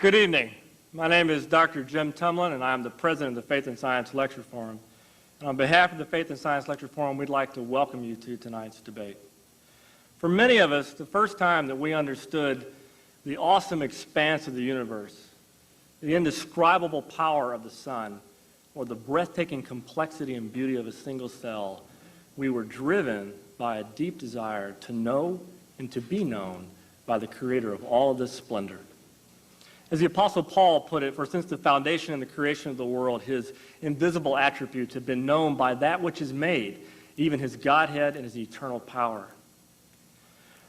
Good evening. My name is Dr. Jim Tumlin, and I am the president of the Faith and Science Lecture Forum. And on behalf of the Faith and Science Lecture Forum, we'd like to welcome you to tonight's debate. For many of us, the first time that we understood the awesome expanse of the universe, the indescribable power of the sun, or the breathtaking complexity and beauty of a single cell, we were driven by a deep desire to know and to be known by the Creator of all of this splendor. As the Apostle Paul put it, for since the foundation and the creation of the world, his invisible attributes have been known by that which is made, even his Godhead and his eternal power.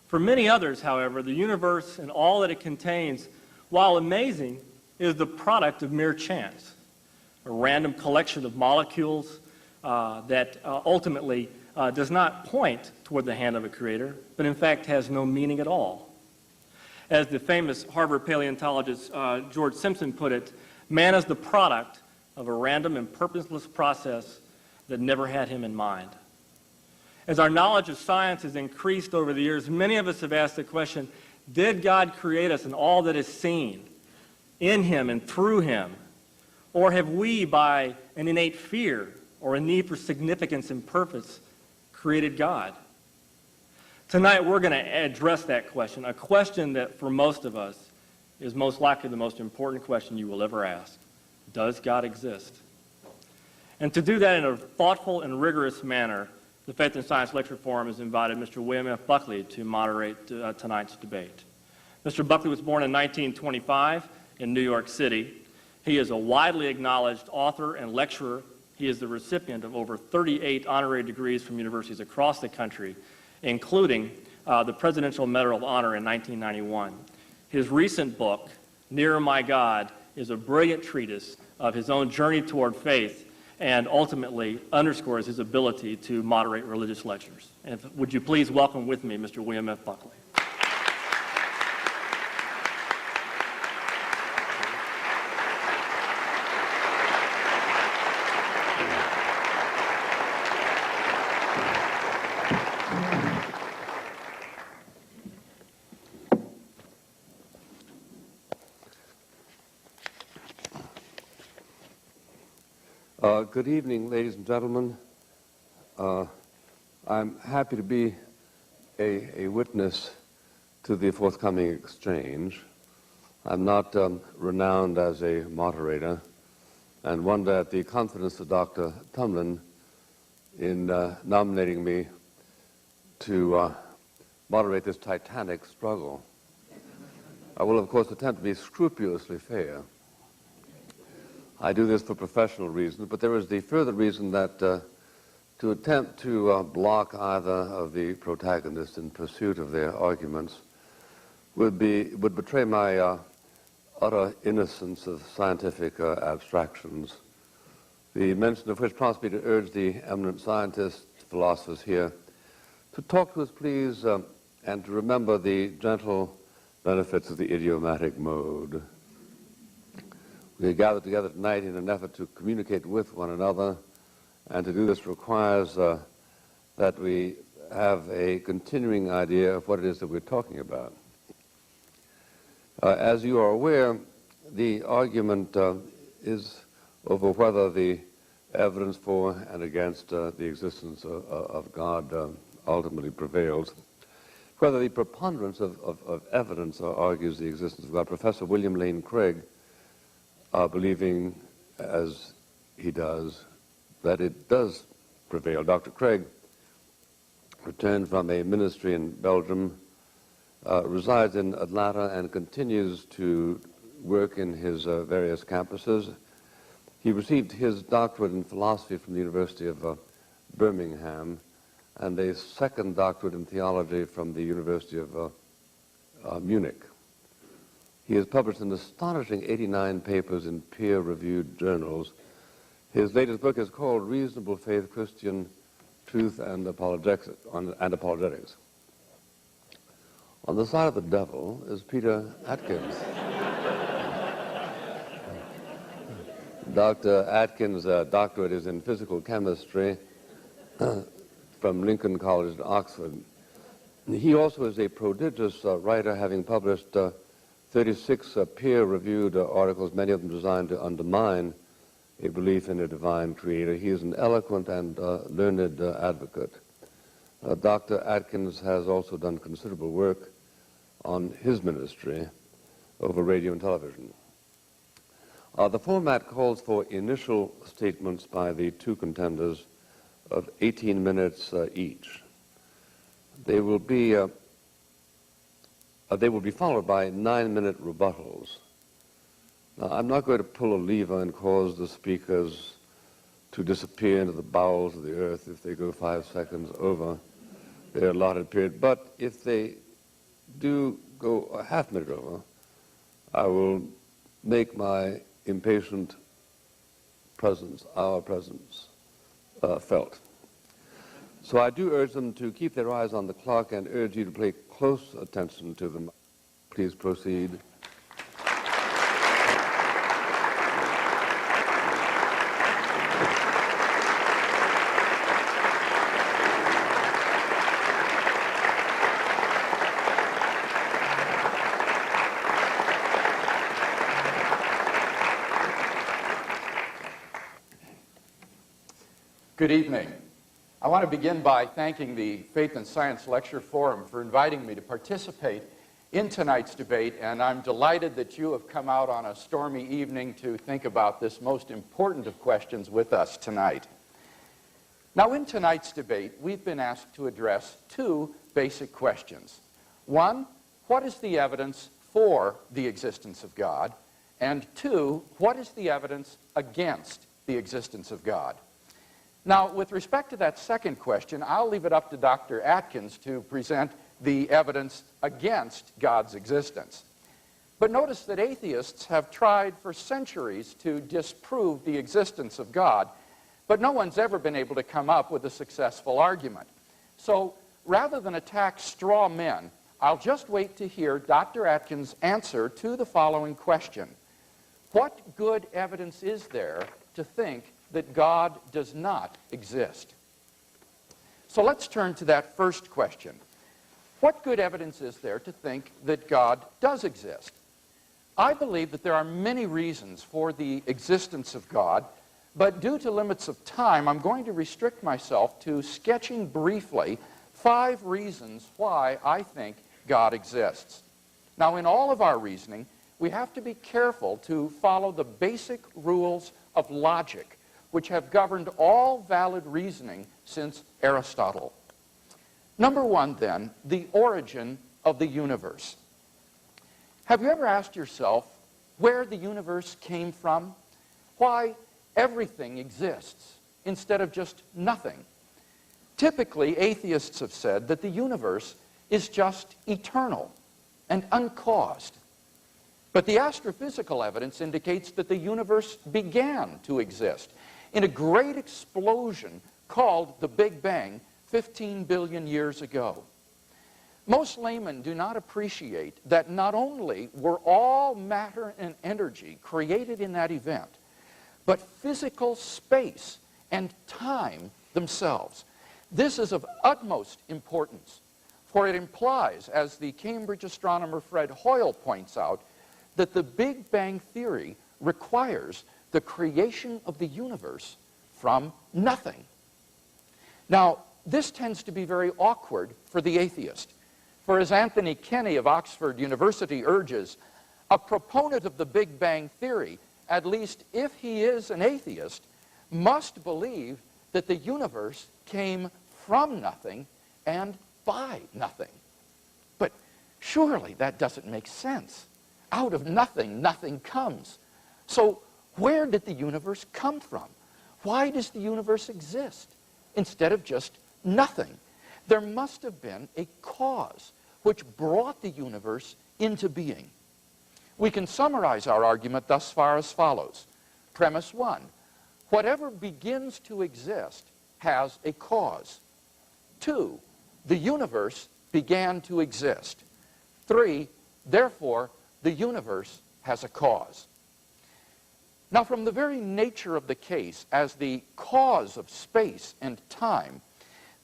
For many others, however, the universe and all that it contains, while amazing, is the product of mere chance, a random collection of molecules that ultimately does not point toward the hand of a creator, but in fact has no meaning at all. As the famous Harvard paleontologist George Simpson put it, man is the product of a random and purposeless process that never had him in mind. As our knowledge of science has increased over the years, many of us have asked the question, did God create us in all that is seen, in him and through him? Or have we, by an innate fear or a need for significance and purpose, created God? Tonight we're going to address that question, a question that for most of us is most likely the most important question you will ever ask. Does God exist? And to do that in a thoughtful and rigorous manner, the Faith and Science Lecture Forum has invited Mr. William F. Buckley to moderate tonight's debate. Mr. Buckley was born in 1925 in New York City. He is a widely acknowledged author and lecturer. He is the recipient of over 38 honorary degrees from universities across the country, including the Presidential Medal of Honor in 1991. His recent book, Nearer My God, is a brilliant treatise of his own journey toward faith and ultimately underscores his ability to moderate religious lectures. And would you please welcome with me Mr. William F. Buckley. Good evening, ladies and gentlemen. I'm happy to be a witness to the forthcoming exchange. I'm not renowned as a moderator, and wonder at the confidence of Dr. Tumlin in nominating me to moderate this titanic struggle. I will, of course, attempt to be scrupulously fair. I do this for professional reasons, but there is the further reason that to attempt to block either of the protagonists in pursuit of their arguments would betray my utter innocence of scientific abstractions, the mention of which prompts me to urge the eminent scientists, philosophers here, to talk to us, please, and to remember the gentle benefits of the idiomatic mode. We are gathered together tonight in an effort to communicate with one another, and to do this requires that we have a continuing idea of what it is that we're talking about. As you are aware, the argument is over whether the evidence for and against the existence of God ultimately prevails. Whether the preponderance of evidence argues the existence of God. Professor William Lane Craig, believing, as he does, that it does prevail. Dr. Craig returned from a ministry in Belgium, resides in Atlanta, and continues to work in his various campuses. He received his doctorate in philosophy from the University of Birmingham, and a second doctorate in theology from the University of Munich. He has published an astonishing 89 papers in peer-reviewed journals. His latest book is called Reasonable Faith, Christian Truth and Apologetics. On the side of the devil is Peter Atkins. Dr. Atkins' doctorate is in physical chemistry from Lincoln College at Oxford. He also is a prodigious writer, having published 36 peer-reviewed articles, many of them designed to undermine a belief in a divine creator. He is an eloquent and learned advocate. Dr. Atkins has also done considerable work on his ministry over radio and television. The format calls for initial statements by the two contenders of 18 minutes each. They will be followed by 9-minute rebuttals. Now, I'm not going to pull a lever and cause the speakers to disappear into the bowels of the earth if they go 5 seconds over their allotted period, but if they do go a half-minute over, I will make my impatient presence, our presence, felt. So I do urge them to keep their eyes on the clock and urge you to pay close attention to them. Please proceed. Good evening. I want to begin by thanking the Faith and Science Lecture Forum for inviting me to participate in tonight's debate, and I'm delighted that you have come out on a stormy evening to think about this most important of questions with us tonight. Now, in tonight's debate, we've been asked to address two basic questions. One, what is the evidence for the existence of God? And two, what is the evidence against the existence of God? Now, with respect to that second question, I'll leave it up to Dr. Atkins to present the evidence against God's existence. But notice that atheists have tried for centuries to disprove the existence of God, but no one's ever been able to come up with a successful argument. So rather than attack straw men, I'll just wait to hear Dr. Atkins' answer to the following question. What good evidence is there to think that God does not exist? So let's turn to that first question. What good evidence is there to think that God does exist? I believe that there are many reasons for the existence of God, but due to limits of time, I'm going to restrict myself to sketching briefly 5 reasons why I think God exists. Now, in all of our reasoning, we have to be careful to follow the basic rules of logic, which have governed all valid reasoning since Aristotle. Number one, then, the origin of the universe. Have you ever asked yourself where the universe came from? Why everything exists instead of just nothing? Typically, atheists have said that the universe is just eternal and uncaused. But the astrophysical evidence indicates that the universe began to exist in a great explosion called the Big Bang 15 billion years ago. Most laymen do not appreciate that not only were all matter and energy created in that event, but physical space and time themselves. This is of utmost importance, for it implies, as the Cambridge astronomer Fred Hoyle points out, that the Big Bang theory requires the creation of the universe from nothing. Now, this tends to be very awkward for the atheist. For as Anthony Kenny of Oxford University urges, a proponent of the Big Bang theory, at least if he is an atheist, must believe that the universe came from nothing and by nothing. But surely that doesn't make sense. Out of nothing, nothing comes. So where did the universe come from? Why does the universe exist instead of just nothing? There must have been a cause which brought the universe into being. We can summarize our argument thus far as follows. Premise 1, whatever begins to exist has a cause. 2, the universe began to exist. 3, therefore, the universe has a cause. Now, from the very nature of the case as the cause of space and time,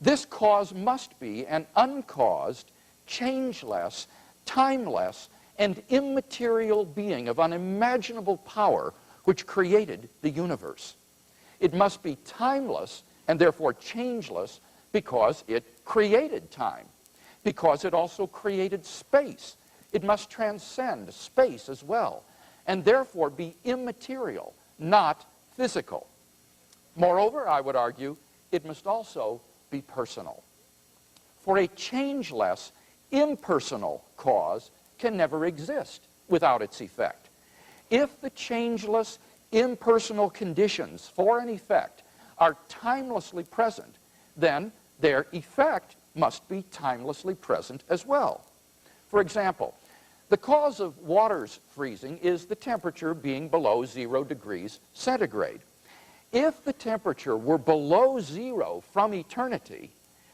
this cause must be an uncaused, changeless, timeless, and immaterial being of unimaginable power which created the universe. It must be timeless and therefore changeless because it created time, because it also created space. It must transcend space as well, and therefore be immaterial, not physical. Moreover, I would argue, it must also be personal. For a changeless, impersonal cause can never exist without its effect. If the changeless, impersonal conditions for an effect are timelessly present, then their effect must be timelessly present as well. For example, the cause of water's freezing is the temperature being below 0 degrees centigrade. If the temperature were below 0 from eternity,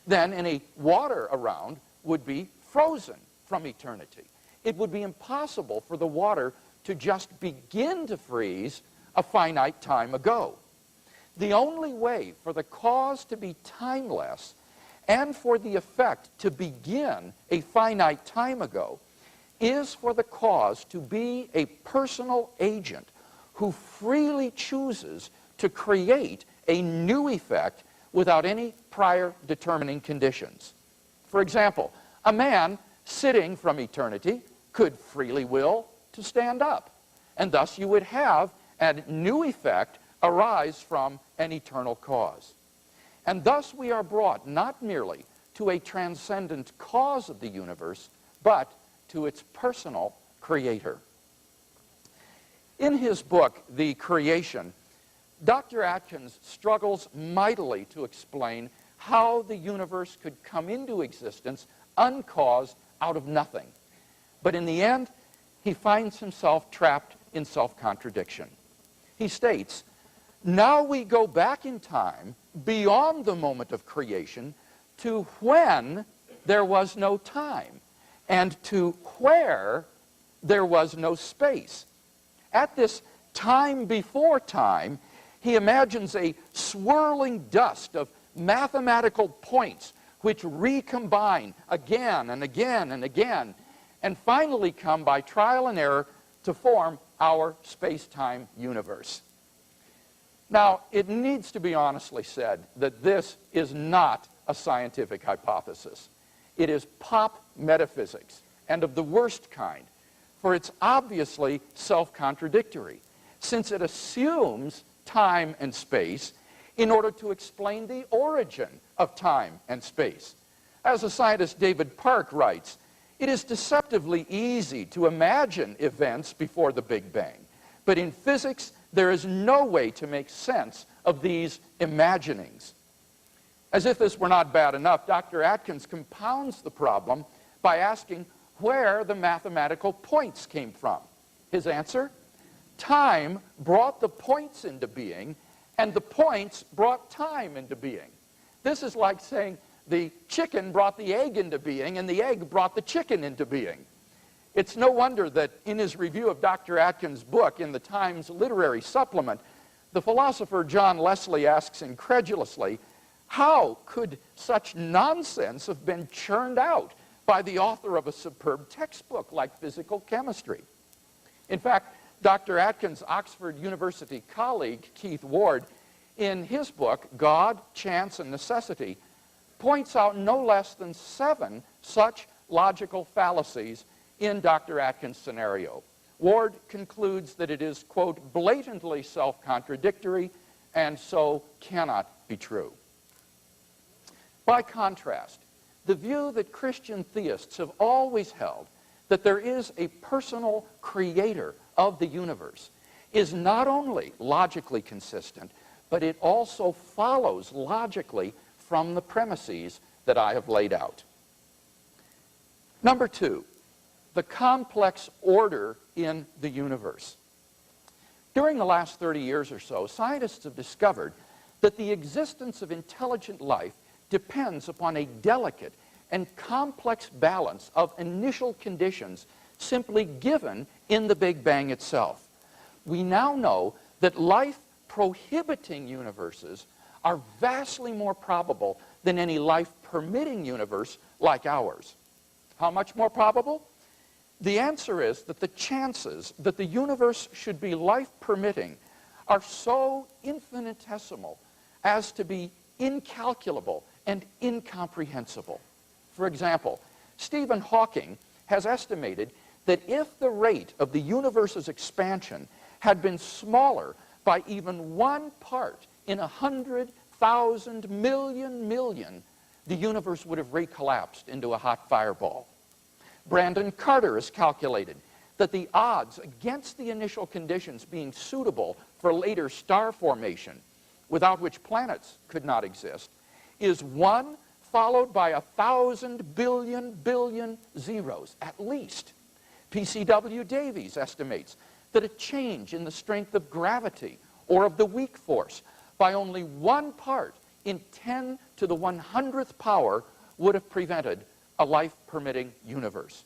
then any water around would be frozen from eternity. It would be impossible for the water to just begin to freeze a finite time ago. The only way for the cause to be timeless and for the effect to begin a finite time ago is for the cause to be a personal agent who freely chooses to create a new effect without any prior determining conditions. For example, a man sitting from eternity could freely will to stand up, and thus you would have a new effect arise from an eternal cause. And thus we are brought not merely to a transcendent cause of the universe, but to its personal creator. In his book, The Creation, Dr. Atkins struggles mightily to explain how the universe could come into existence uncaused out of nothing. But in the end, he finds himself trapped in self-contradiction. He states, "Now we go back in time beyond the moment of creation to when there was no time and to where there was no space. At this time before time, he imagines a swirling dust of mathematical points which recombine again and again and again, and finally come by trial and error to form our space-time universe." Now, it needs to be honestly said that this is not a scientific hypothesis. It is pop metaphysics, and of the worst kind, for it's obviously self-contradictory, since it assumes time and space in order to explain the origin of time and space. As the scientist David Park writes, "It is deceptively easy to imagine events before the Big Bang, but in physics, there is no way to make sense of these imaginings." As if this were not bad enough, Dr. Atkins compounds the problem by asking where the mathematical points came from. His answer? Time brought the points into being, and the points brought time into being. This is like saying the chicken brought the egg into being, and the egg brought the chicken into being. It's no wonder that in his review of Dr. Atkins' book in the Times Literary Supplement, the philosopher John Leslie asks incredulously, how could such nonsense have been churned out by the author of a superb textbook like physical chemistry? In fact, Dr. Atkins' Oxford University colleague, Keith Ward, in his book, God, Chance, and Necessity, points out no less than 7 such logical fallacies in Dr. Atkins' scenario. Ward concludes that it is, quote, blatantly self-contradictory and so cannot be true. By contrast, the view that Christian theists have always held, that there is a personal creator of the universe, is not only logically consistent, but it also follows logically from the premises that I have laid out. Number 2, the complex order in the universe. During the last 30 years or so, scientists have discovered that the existence of intelligent life depends upon a delicate and complex balance of initial conditions simply given in the Big Bang itself. We now know that life-prohibiting universes are vastly more probable than any life-permitting universe like ours. How much more probable? The answer is that the chances that the universe should be life-permitting are so infinitesimal as to be incalculable and incomprehensible. For example, Stephen Hawking has estimated that if the rate of the universe's expansion had been smaller by even 1 part in 100,000 million, the universe would have recollapsed into a hot fireball. Brandon Carter has calculated that the odds against the initial conditions being suitable for later star formation, without which planets could not exist, is 1 followed by 1,000 billion zeros, at least. P.C.W. Davies estimates that a change in the strength of gravity or of the weak force by only 1 part in 10 to the 100th power would have prevented a life-permitting universe.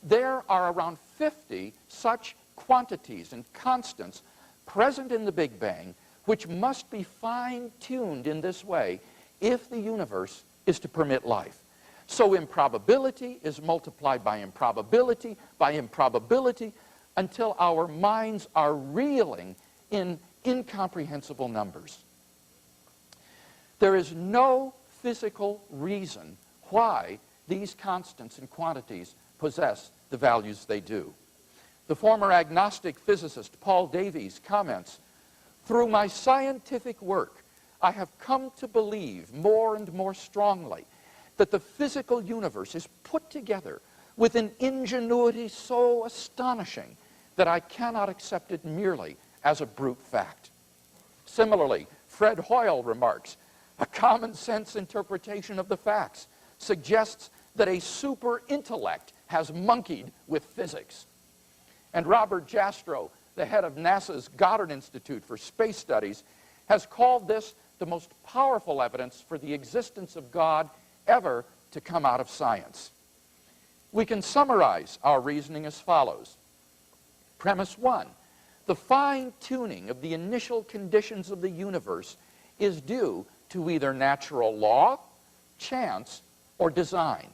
There are around 50 such quantities and constants present in the Big Bang which must be fine-tuned in this way if the universe is to permit life. So improbability is multiplied by improbability, until our minds are reeling in incomprehensible numbers. There is no physical reason why these constants and quantities possess the values they do. The former agnostic physicist Paul Davies comments, "Through my scientific work, I have come to believe more and more strongly that the physical universe is put together with an ingenuity so astonishing that I cannot accept it merely as a brute fact." Similarly, Fred Hoyle remarks, "A common sense interpretation of the facts suggests that a super intellect has monkeyed with physics." And Robert Jastrow, the head of NASA's Goddard Institute for Space Studies, has called this the most powerful evidence for the existence of God ever to come out of science. We can summarize our reasoning as follows. Premise 1, the fine-tuning of the initial conditions of the universe is due to either natural law, chance, or design.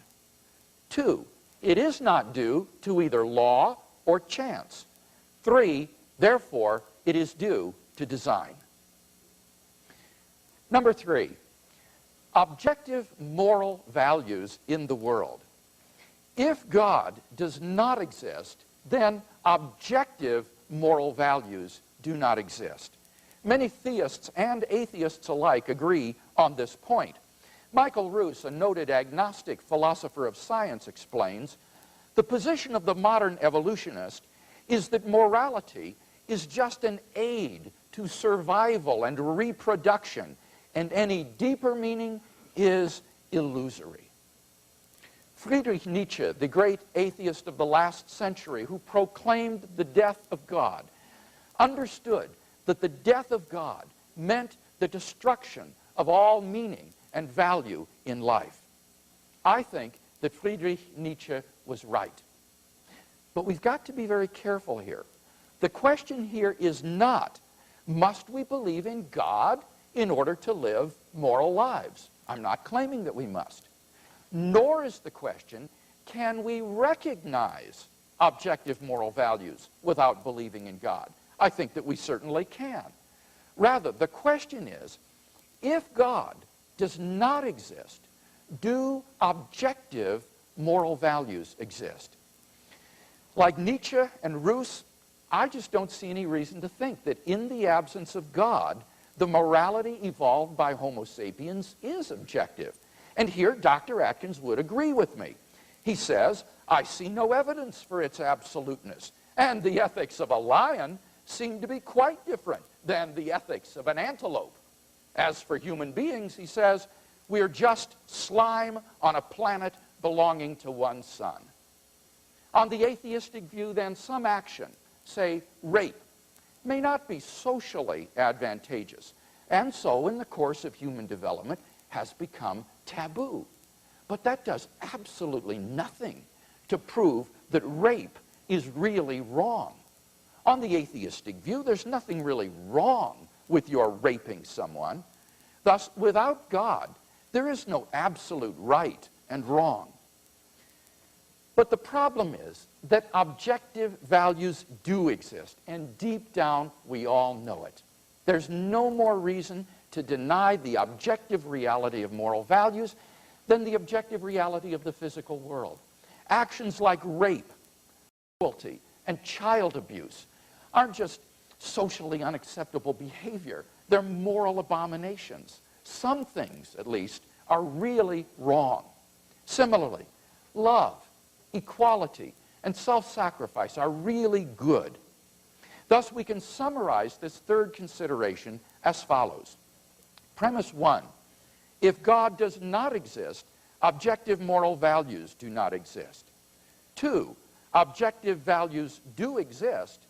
2, it is not due to either law or chance. 3, therefore, it is due to design. Number 3, objective moral values in the world. If God does not exist, then objective moral values do not exist. Many theists and atheists alike agree on this point. Michael Ruse, a noted agnostic philosopher of science, explains, "The position of the modern evolutionist is that morality is just an aid to survival and reproduction, and any deeper meaning is illusory." Friedrich Nietzsche, the great atheist of the last century who proclaimed the death of God, understood that the death of God meant the destruction of all meaning and value in life. I think that Friedrich Nietzsche was right. But we've got to be very careful here. The question here is not, must we believe in God in order to live moral lives? I'm not claiming that we must. Nor is the question, can we recognize objective moral values without believing in God? I think that we certainly can. Rather, the question is, if God does not exist, do objective moral values exist? Like Nietzsche and Ruse, I just don't see any reason to think that in the absence of God, the morality evolved by Homo sapiens is objective. And here Dr. Atkins would agree with me. He says, "I see no evidence for its absoluteness, and the ethics of a lion seem to be quite different than the ethics of an antelope. As for human beings," he says, "we're just slime on a planet belonging to one sun." On the atheistic view, then, some action, say rape, may not be socially advantageous, and so in the course of human development has become taboo. But that does absolutely nothing to prove that rape is really wrong. On the atheistic view, there's nothing really wrong with your raping someone. Thus, without God, there is no absolute right and wrong. But the problem is that objective values do exist, and deep down we all know it. There's no more reason to deny the objective reality of moral values than the objective reality of the physical world. Actions like rape, cruelty, and child abuse aren't just socially unacceptable behavior. They're moral abominations. Some things, at least, are really wrong. Similarly, love, equality, and self-sacrifice are really good. Thus, we can summarize this third consideration as follows. Premise 1, if God does not exist, objective moral values do not exist. 2, objective values do exist.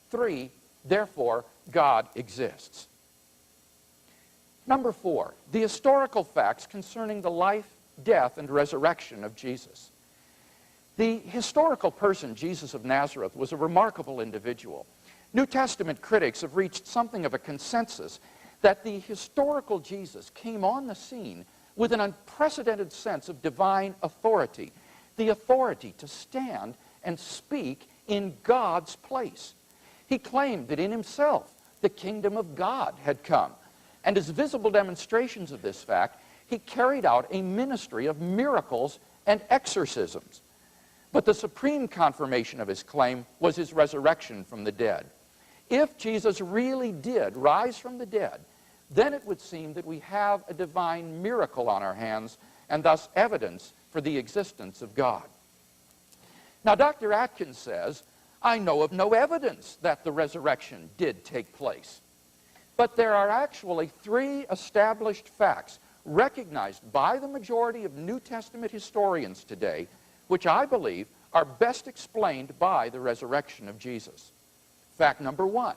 3, therefore, God exists. Number 4, the historical facts concerning the life, death, and resurrection of Jesus. The historical person, Jesus of Nazareth, was a remarkable individual. New Testament critics have reached something of a consensus that the historical Jesus came on the scene with an unprecedented sense of divine authority, the authority to stand and speak in God's place. He claimed that in himself the kingdom of God had come, and as visible demonstrations of this fact, he carried out a ministry of miracles and exorcisms. But the supreme confirmation of his claim was his resurrection from the dead. If Jesus really did rise from the dead, then it would seem that we have a divine miracle on our hands, and thus evidence for the existence of God. Now, Dr. Atkins says, I know of no evidence that the resurrection did take place. But there are actually 3 established facts recognized by the majority of New Testament historians today, which I believe are best explained by the resurrection of Jesus. Fact number 1,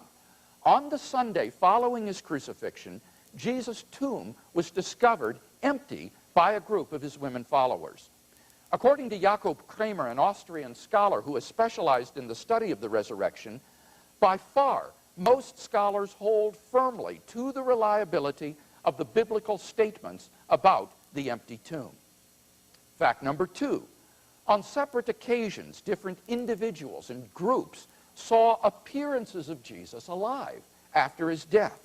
on the Sunday following his crucifixion, Jesus' tomb was discovered empty by a group of his women followers. According to Jakob Kramer, an Austrian scholar who has specialized in the study of the resurrection, by far most scholars hold firmly to the reliability of the biblical statements about the empty tomb. Fact number 2, on separate occasions, different individuals and groups saw appearances of Jesus alive after his death.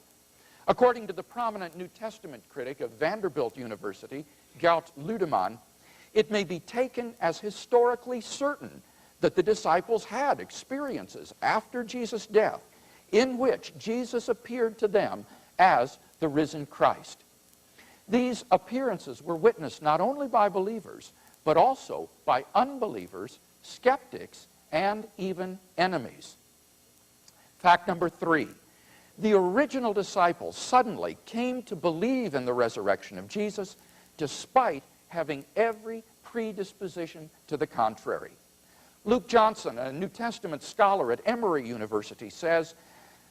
According to the prominent New Testament critic of Vanderbilt University, Gert Ludemann, it may be taken as historically certain that the disciples had experiences after Jesus' death in which Jesus appeared to them as the risen Christ. These appearances were witnessed not only by believers, but also by unbelievers, skeptics, and even enemies. Fact number 3, the original disciples suddenly came to believe in the resurrection of Jesus despite having every predisposition to the contrary. Luke Johnson, a New Testament scholar at Emory University, says,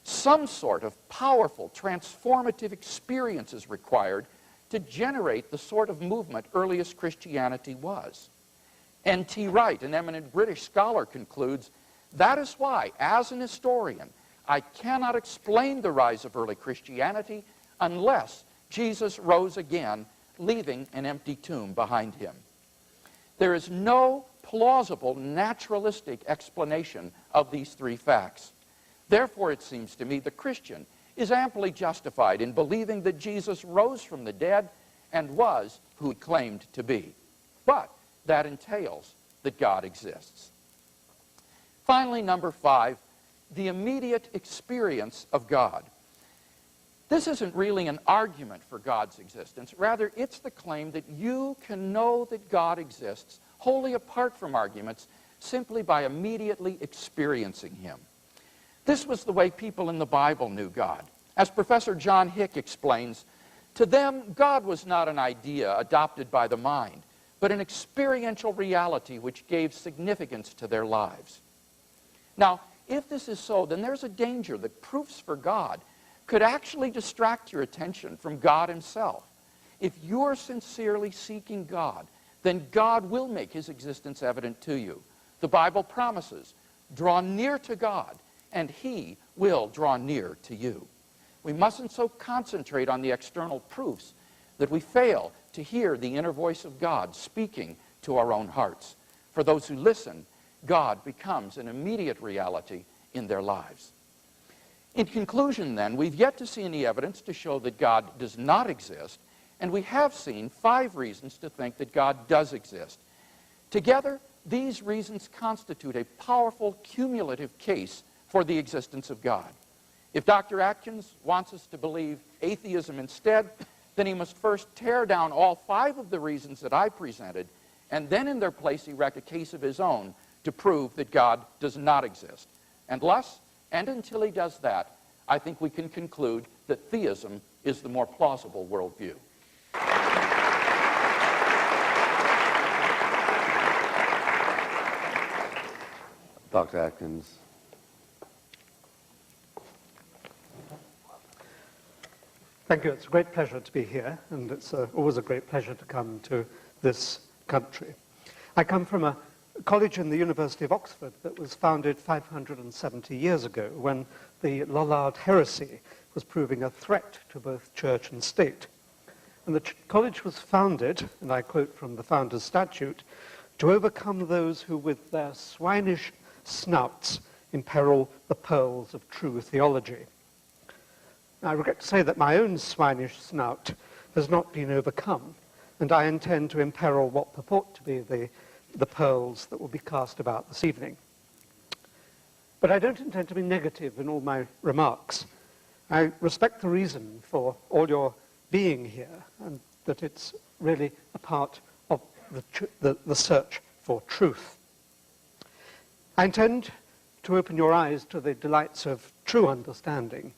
some sort of powerful, transformative experience is required to generate the sort of movement earliest Christianity was. N.T. Wright, an eminent British scholar, concludes, that is why, as an historian, I cannot explain the rise of early Christianity unless Jesus rose again, leaving an empty tomb behind him. There is no plausible naturalistic explanation of these 3 facts. Therefore, it seems to me the Christian is amply justified in believing that Jesus rose from the dead and was who he claimed to be. But that entails that God exists. Finally, number 5, the immediate experience of God. This isn't really an argument for God's existence. Rather, it's the claim that you can know that God exists wholly apart from arguments simply by immediately experiencing him. This was the way people in the Bible knew God. As Professor John Hick explains, to them, God was not an idea adopted by the mind, but an experiential reality which gave significance to their lives. Now, if this is so, then there's a danger that proofs for God could actually distract your attention from God himself. If you're sincerely seeking God, then God will make his existence evident to you. The Bible promises, draw near to God, and he will draw near to you. We mustn't so concentrate on the external proofs that we fail to hear the inner voice of God speaking to our own hearts. For those who listen, God becomes an immediate reality in their lives. In conclusion, then, we've yet to see any evidence to show that God does not exist, and we have seen 5 reasons to think that God does exist. Together, these reasons constitute a powerful cumulative case for the existence of God. If Dr. Atkins wants us to believe atheism instead, then he must first tear down all 5 of the reasons that I presented, and then in their place erect a case of his own to prove that God does not exist. Unless and until he does that, I think we can conclude that theism is the more plausible worldview. Dr. Atkins. Thank you. It's a great pleasure to be here, and it's always a great pleasure to come to this country. I come from a college in the University of Oxford that was founded 570 years ago when the Lollard heresy was proving a threat to both church and state. And the college was founded, and I quote from the founder's statute, to overcome those who with their swinish snouts imperil the pearls of true theology. I regret to say that my own swinish snout has not been overcome, and I intend to imperil what purport to be the pearls that will be cast about this evening. But I don't intend to be negative in all my remarks. I respect the reason for all your being here, and that it's really a part of the search for truth. I intend to open your eyes to the delights of true understanding.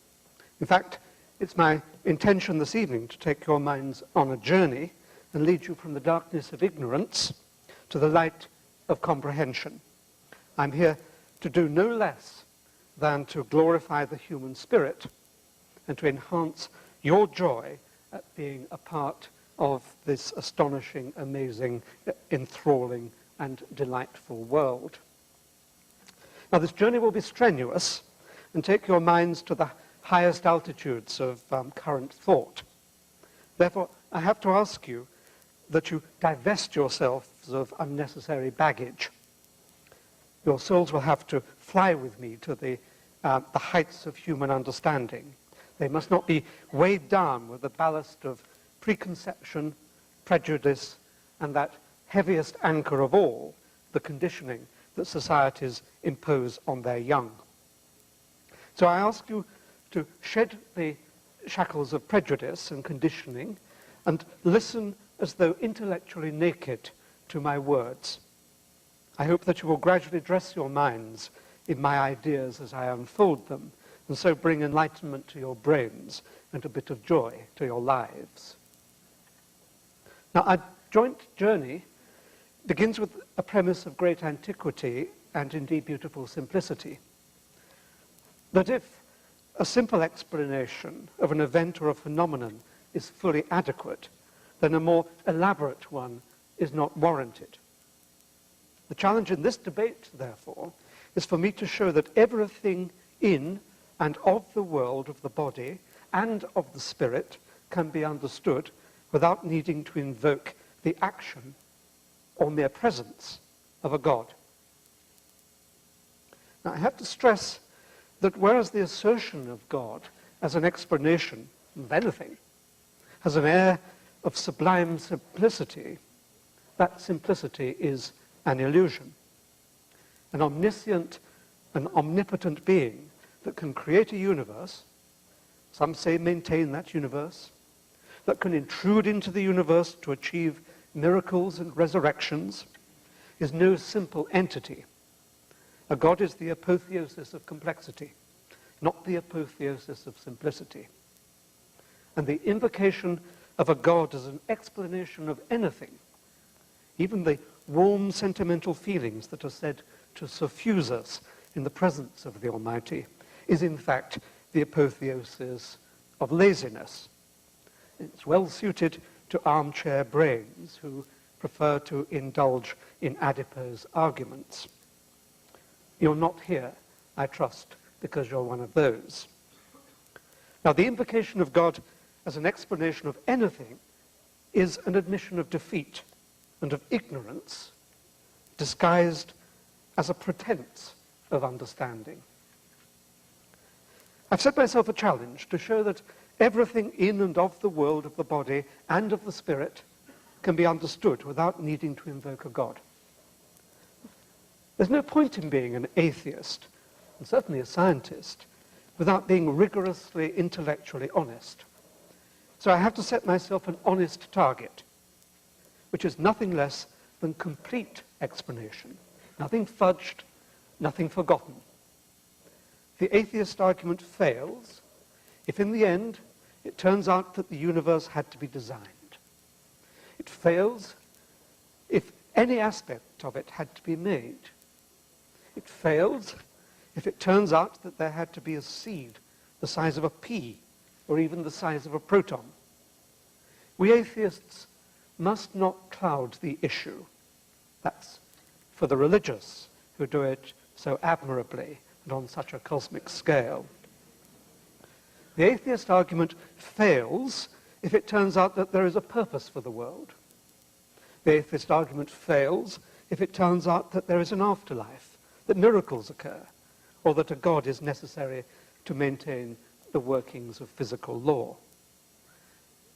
In fact, it's my intention this evening to take your minds on a journey and lead you from the darkness of ignorance to the light of comprehension. I'm here to do no less than to glorify the human spirit and to enhance your joy at being a part of this astonishing, amazing, enthralling, and delightful world. Now, this journey will be strenuous and take your minds to the highest altitudes of current thought. Therefore, I have to ask you that you divest yourselves of unnecessary baggage. Your souls will have to fly with me to the heights of human understanding. They must not be weighed down with the ballast of preconception, prejudice, and that heaviest anchor of all, the conditioning that societies impose on their young. So I ask you to shed the shackles of prejudice and conditioning and listen as though intellectually naked to my words. I hope that you will gradually dress your minds in my ideas as I unfold them, and so bring enlightenment to your brains and a bit of joy to your lives. Now, our joint journey begins with a premise of great antiquity and indeed beautiful simplicity. That if a simple explanation of an event or a phenomenon is fully adequate, then a more elaborate one is not warranted. The challenge in this debate, therefore, is for me to show that everything in and of the world of the body and of the spirit can be understood without needing to invoke the action or mere presence of a God. Now, I have to stress that whereas the assertion of God as an explanation of anything has an air of sublime simplicity, that simplicity is an illusion. An omniscient and omnipotent being that can create a universe, some say maintain that universe, that can intrude into the universe to achieve miracles and resurrections, is no simple entity. A God is the apotheosis of complexity, not the apotheosis of simplicity. And the invocation of a God as an explanation of anything, even the warm sentimental feelings that are said to suffuse us in the presence of the Almighty, is in fact the apotheosis of laziness. It's well suited to armchair brains who prefer to indulge in adipose arguments. You're not here, I trust, because you're one of those. Now, the invocation of God as an explanation of anything is an admission of defeat and of ignorance, disguised as a pretense of understanding. I've set myself a challenge to show that everything in and of the world of the body and of the spirit can be understood without needing to invoke a God. There's no point in being an atheist, and certainly a scientist, without being rigorously intellectually honest. So I have to set myself an honest target, which is nothing less than complete explanation. Nothing fudged, nothing forgotten. The atheist argument fails if in the end it turns out that the universe had to be designed. It fails if any aspect of it had to be made. It fails if it turns out that there had to be a seed the size of a pea or even the size of a proton. We atheists must not cloud the issue. That's for the religious who do it so admirably and on such a cosmic scale. The atheist argument fails if it turns out that there is a purpose for the world. The atheist argument fails if it turns out that there is an afterlife, that miracles occur, or that a God is necessary to maintain the workings of physical law.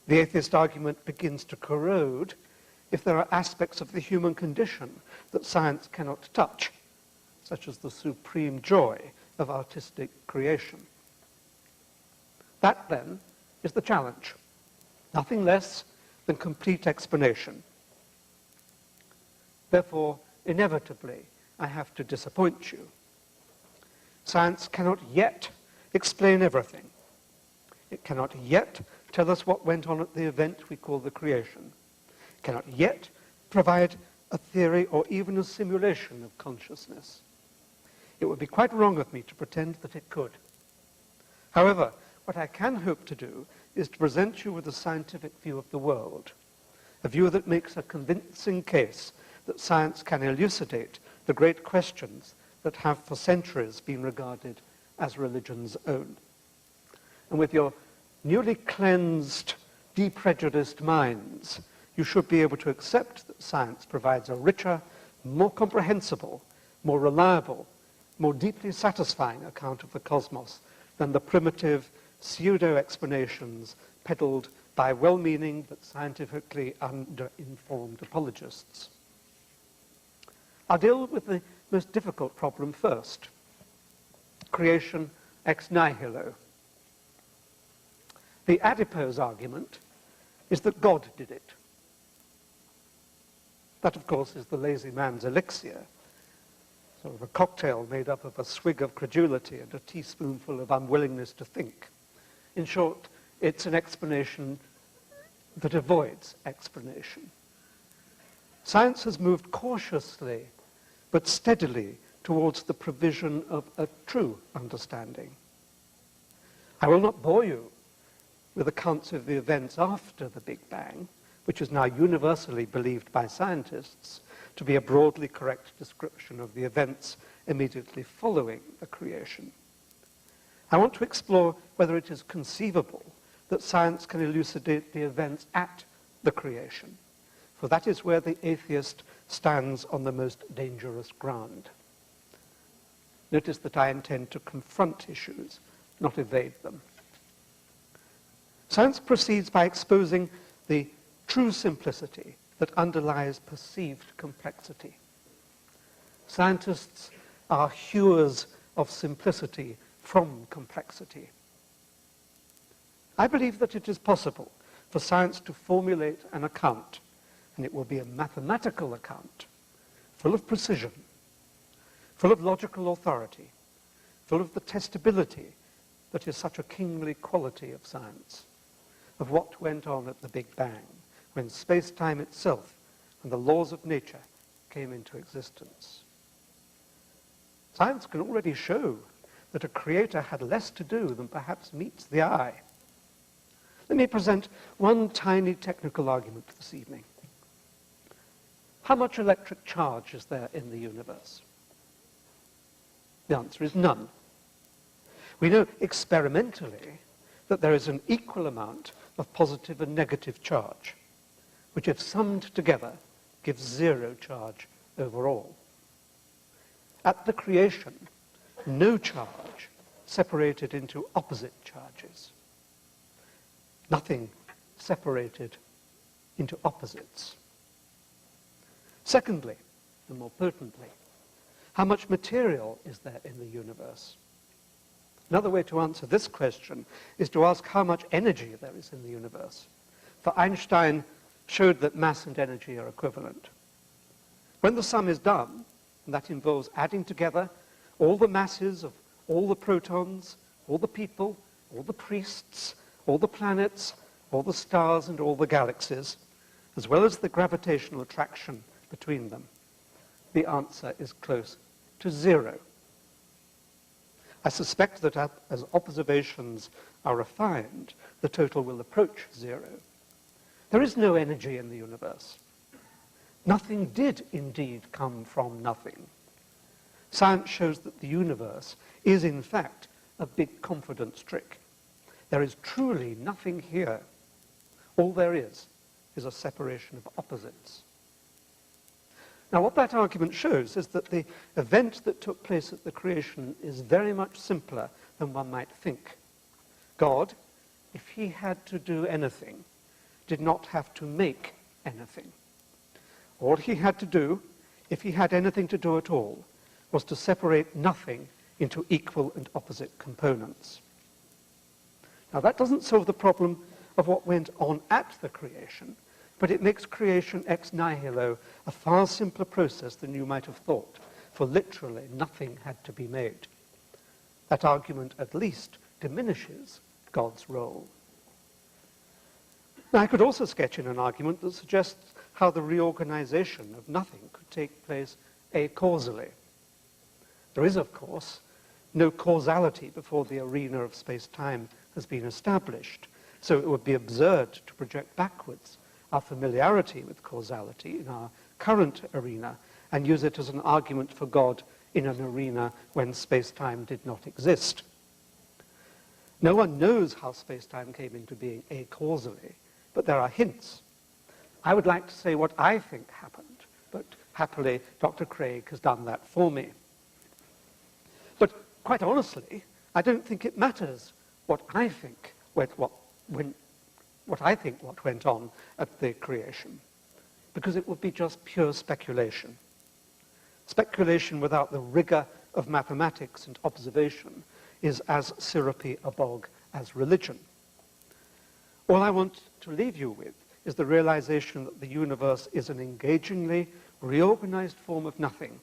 The atheist argument begins to corrode if there are aspects of the human condition that science cannot touch, such as the supreme joy of artistic creation. That, then, is the challenge. Nothing less than complete explanation. Therefore, inevitably, I have to disappoint you. Science cannot yet explain everything. It cannot yet tell us what went on at the event we call the creation. It cannot yet provide a theory or even a simulation of consciousness. It would be quite wrong of me to pretend that it could. However, what I can hope to do is to present you with a scientific view of the world, a view that makes a convincing case that science can elucidate the great questions that have for centuries been regarded as religion's own. And with your newly cleansed, deprejudiced minds, you should be able to accept that science provides a richer, more comprehensible, more reliable, more deeply satisfying account of the cosmos than the primitive pseudo-explanations peddled by well-meaning but scientifically under-informed apologists. I'll deal with the most difficult problem first, creation ex nihilo. The adipose argument is that God did it. That, of course, is the lazy man's elixir, sort of a cocktail made up of a swig of credulity and a teaspoonful of unwillingness to think. In short, it's an explanation that avoids explanation. Science has moved cautiously but steadily towards the provision of a true understanding. I will not bore you with accounts of the events after the Big Bang, which is now universally believed by scientists to be a broadly correct description of the events immediately following the creation. I want to explore whether it is conceivable that science can elucidate the events at the creation, for that is where the atheist stands on the most dangerous ground. Notice that I intend to confront issues, not evade them. Science proceeds by exposing the true simplicity that underlies perceived complexity. Scientists are hewers of simplicity from complexity. I believe that it is possible for science to formulate an account, and it will be a mathematical account, full of precision, full of logical authority, full of the testability that is such a kingly quality of science, of what went on at the Big Bang, when space-time itself and the laws of nature came into existence. Science can already show that a creator had less to do than perhaps meets the eye. Let me present one tiny technical argument this evening. How much electric charge is there in the universe? The answer is none. We know experimentally that there is an equal amount of positive and negative charge, which if summed together gives zero charge overall. At the creation, no charge separated into opposite charges. Nothing separated into opposites. Secondly, and more potently, how much material is there in the universe? Another way to answer this question is to ask how much energy there is in the universe. For Einstein showed that mass and energy are equivalent. When the sum is done, and that involves adding together all the masses of all the protons, all the people, all the priests, all the planets, all the stars and all the galaxies, as well as the gravitational attraction between them, the answer is close to 0. I suspect that as observations are refined, the total will approach 0. There is no energy in the universe. Nothing did indeed come from nothing. Science shows that the universe is, in fact, a big confidence trick. There is truly nothing here. All there is a separation of opposites. Now, what that argument shows is that the event that took place at the creation is very much simpler than one might think. God, if he had to do anything, did not have to make anything. All he had to do, if he had anything to do at all, was to separate nothing into equal and opposite components. Now, that doesn't solve the problem of what went on at the creation, but it makes creation ex nihilo a far simpler process than you might have thought, for literally nothing had to be made. That argument at least diminishes God's role. Now, I could also sketch in an argument that suggests how the reorganization of nothing could take place acausally. There is, of course, no causality before the arena of space-time has been established, so it would be absurd to project backwards our familiarity with causality in our current arena and use it as an argument for God in an arena when space-time did not exist. No one knows how space-time came into being acausally, but there are hints. I would like to say what I think happened, but happily Dr. Craig has done that for me. But quite honestly, I don't think it matters what I think what went on at the creation, because it would be just pure speculation. Speculation without the rigor of mathematics and observation is as syrupy a bog as religion. All I want to leave you with is the realization that the universe is an engagingly reorganized form of nothing,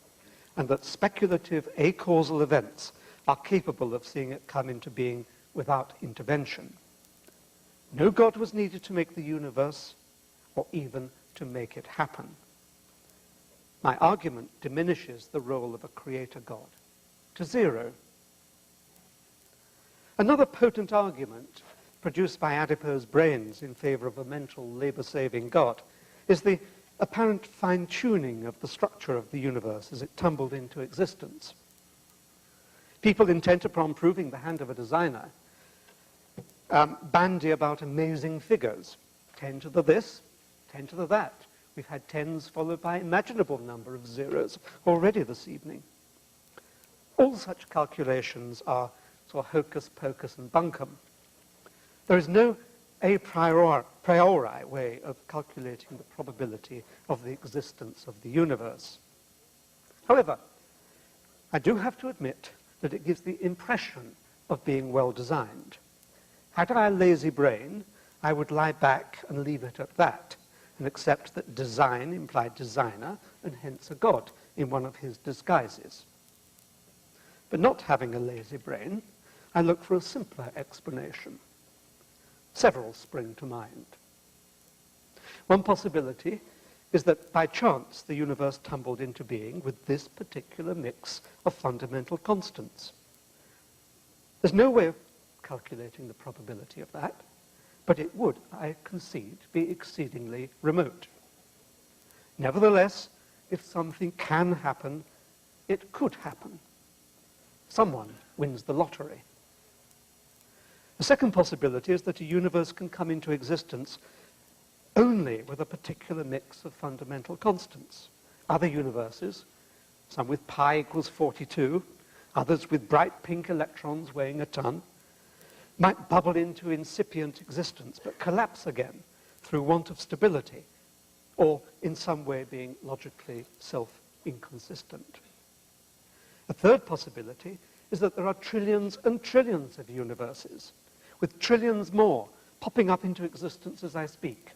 and that speculative acausal events are capable of seeing it come into being without intervention. No God was needed to make the universe, or even to make it happen. My argument diminishes the role of a creator God to 0. Another potent argument produced by adipose brains in favor of a mental labor-saving God is the apparent fine-tuning of the structure of the universe as it tumbled into existence. People intent upon proving the hand of a designer bandy about amazing figures, 10 to the this, 10 to the that. We've had 10s followed by an imaginable number of zeros already this evening. All such calculations are sort of hocus pocus and bunkum. There is no a priori way of calculating the probability of the existence of the universe. However, I do have to admit that it gives the impression of being well designed. Had I a lazy brain, I would lie back and leave it at that, and accept that design implied designer, and hence a God in one of his disguises. But not having a lazy brain, I look for a simpler explanation. Several spring to mind. One possibility is that by chance the universe tumbled into being with this particular mix of fundamental constants. There's no way of calculating the probability of that, but it would, I concede, be exceedingly remote. Nevertheless, if something can happen, it could happen. Someone wins the lottery. The second possibility is that a universe can come into existence only with a particular mix of fundamental constants, Other universes, some with pi equals 42, others with bright pink electrons weighing a ton, might bubble into incipient existence but collapse again through want of stability or in some way being logically self-inconsistent. A third possibility is that there are trillions and trillions of universes, with trillions more popping up into existence as I speak.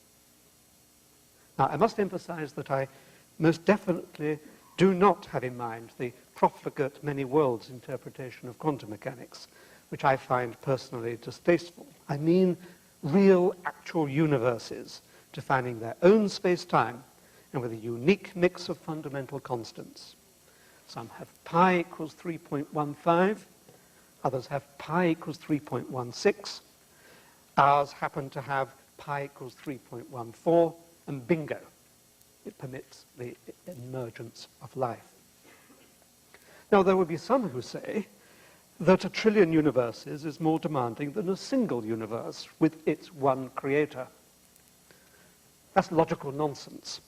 Now, I must emphasize that I most definitely do not have in mind the profligate many worlds interpretation of quantum mechanics, which I find personally distasteful. I mean real, actual universes defining their own space-time and with a unique mix of fundamental constants. Some have pi equals 3.15, others have pi equals 3.16, ours happen to have pi equals 3.14, and bingo, it permits the emergence of life. Now, there would be some who say that a trillion universes is more demanding than a single universe with its one creator. That's logical nonsense.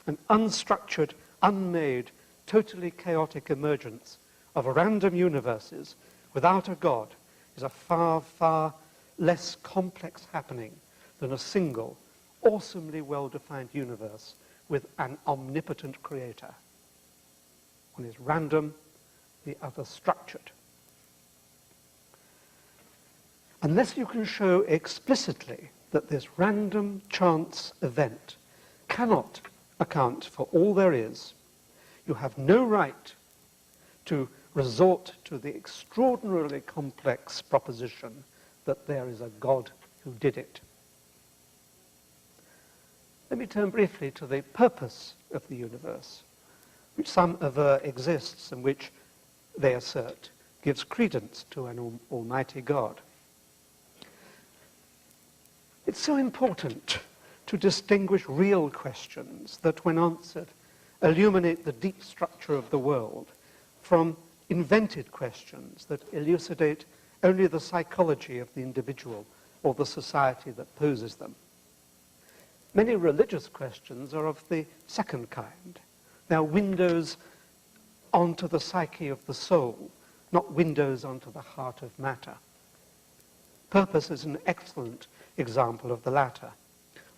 An unstructured, unmade, totally chaotic emergence of random universes without a God is a far, far less complex happening than a single, awesomely well-defined universe with an omnipotent creator. One is random, the other structured. Unless you can show explicitly that this random chance event cannot account for all there is, you have no right to resort to the extraordinarily complex proposition that there is a God who did it. Let me turn briefly to the purpose of the universe, which some aver exists and which, they assert, gives credence to an almighty God. It's so important to distinguish real questions that, when answered, illuminate the deep structure of the world from invented questions that elucidate only the psychology of the individual or the society that poses them. Many religious questions are of the second kind. They are windows onto the psyche of the soul, not windows onto the heart of matter. Purpose is an excellent example of the latter,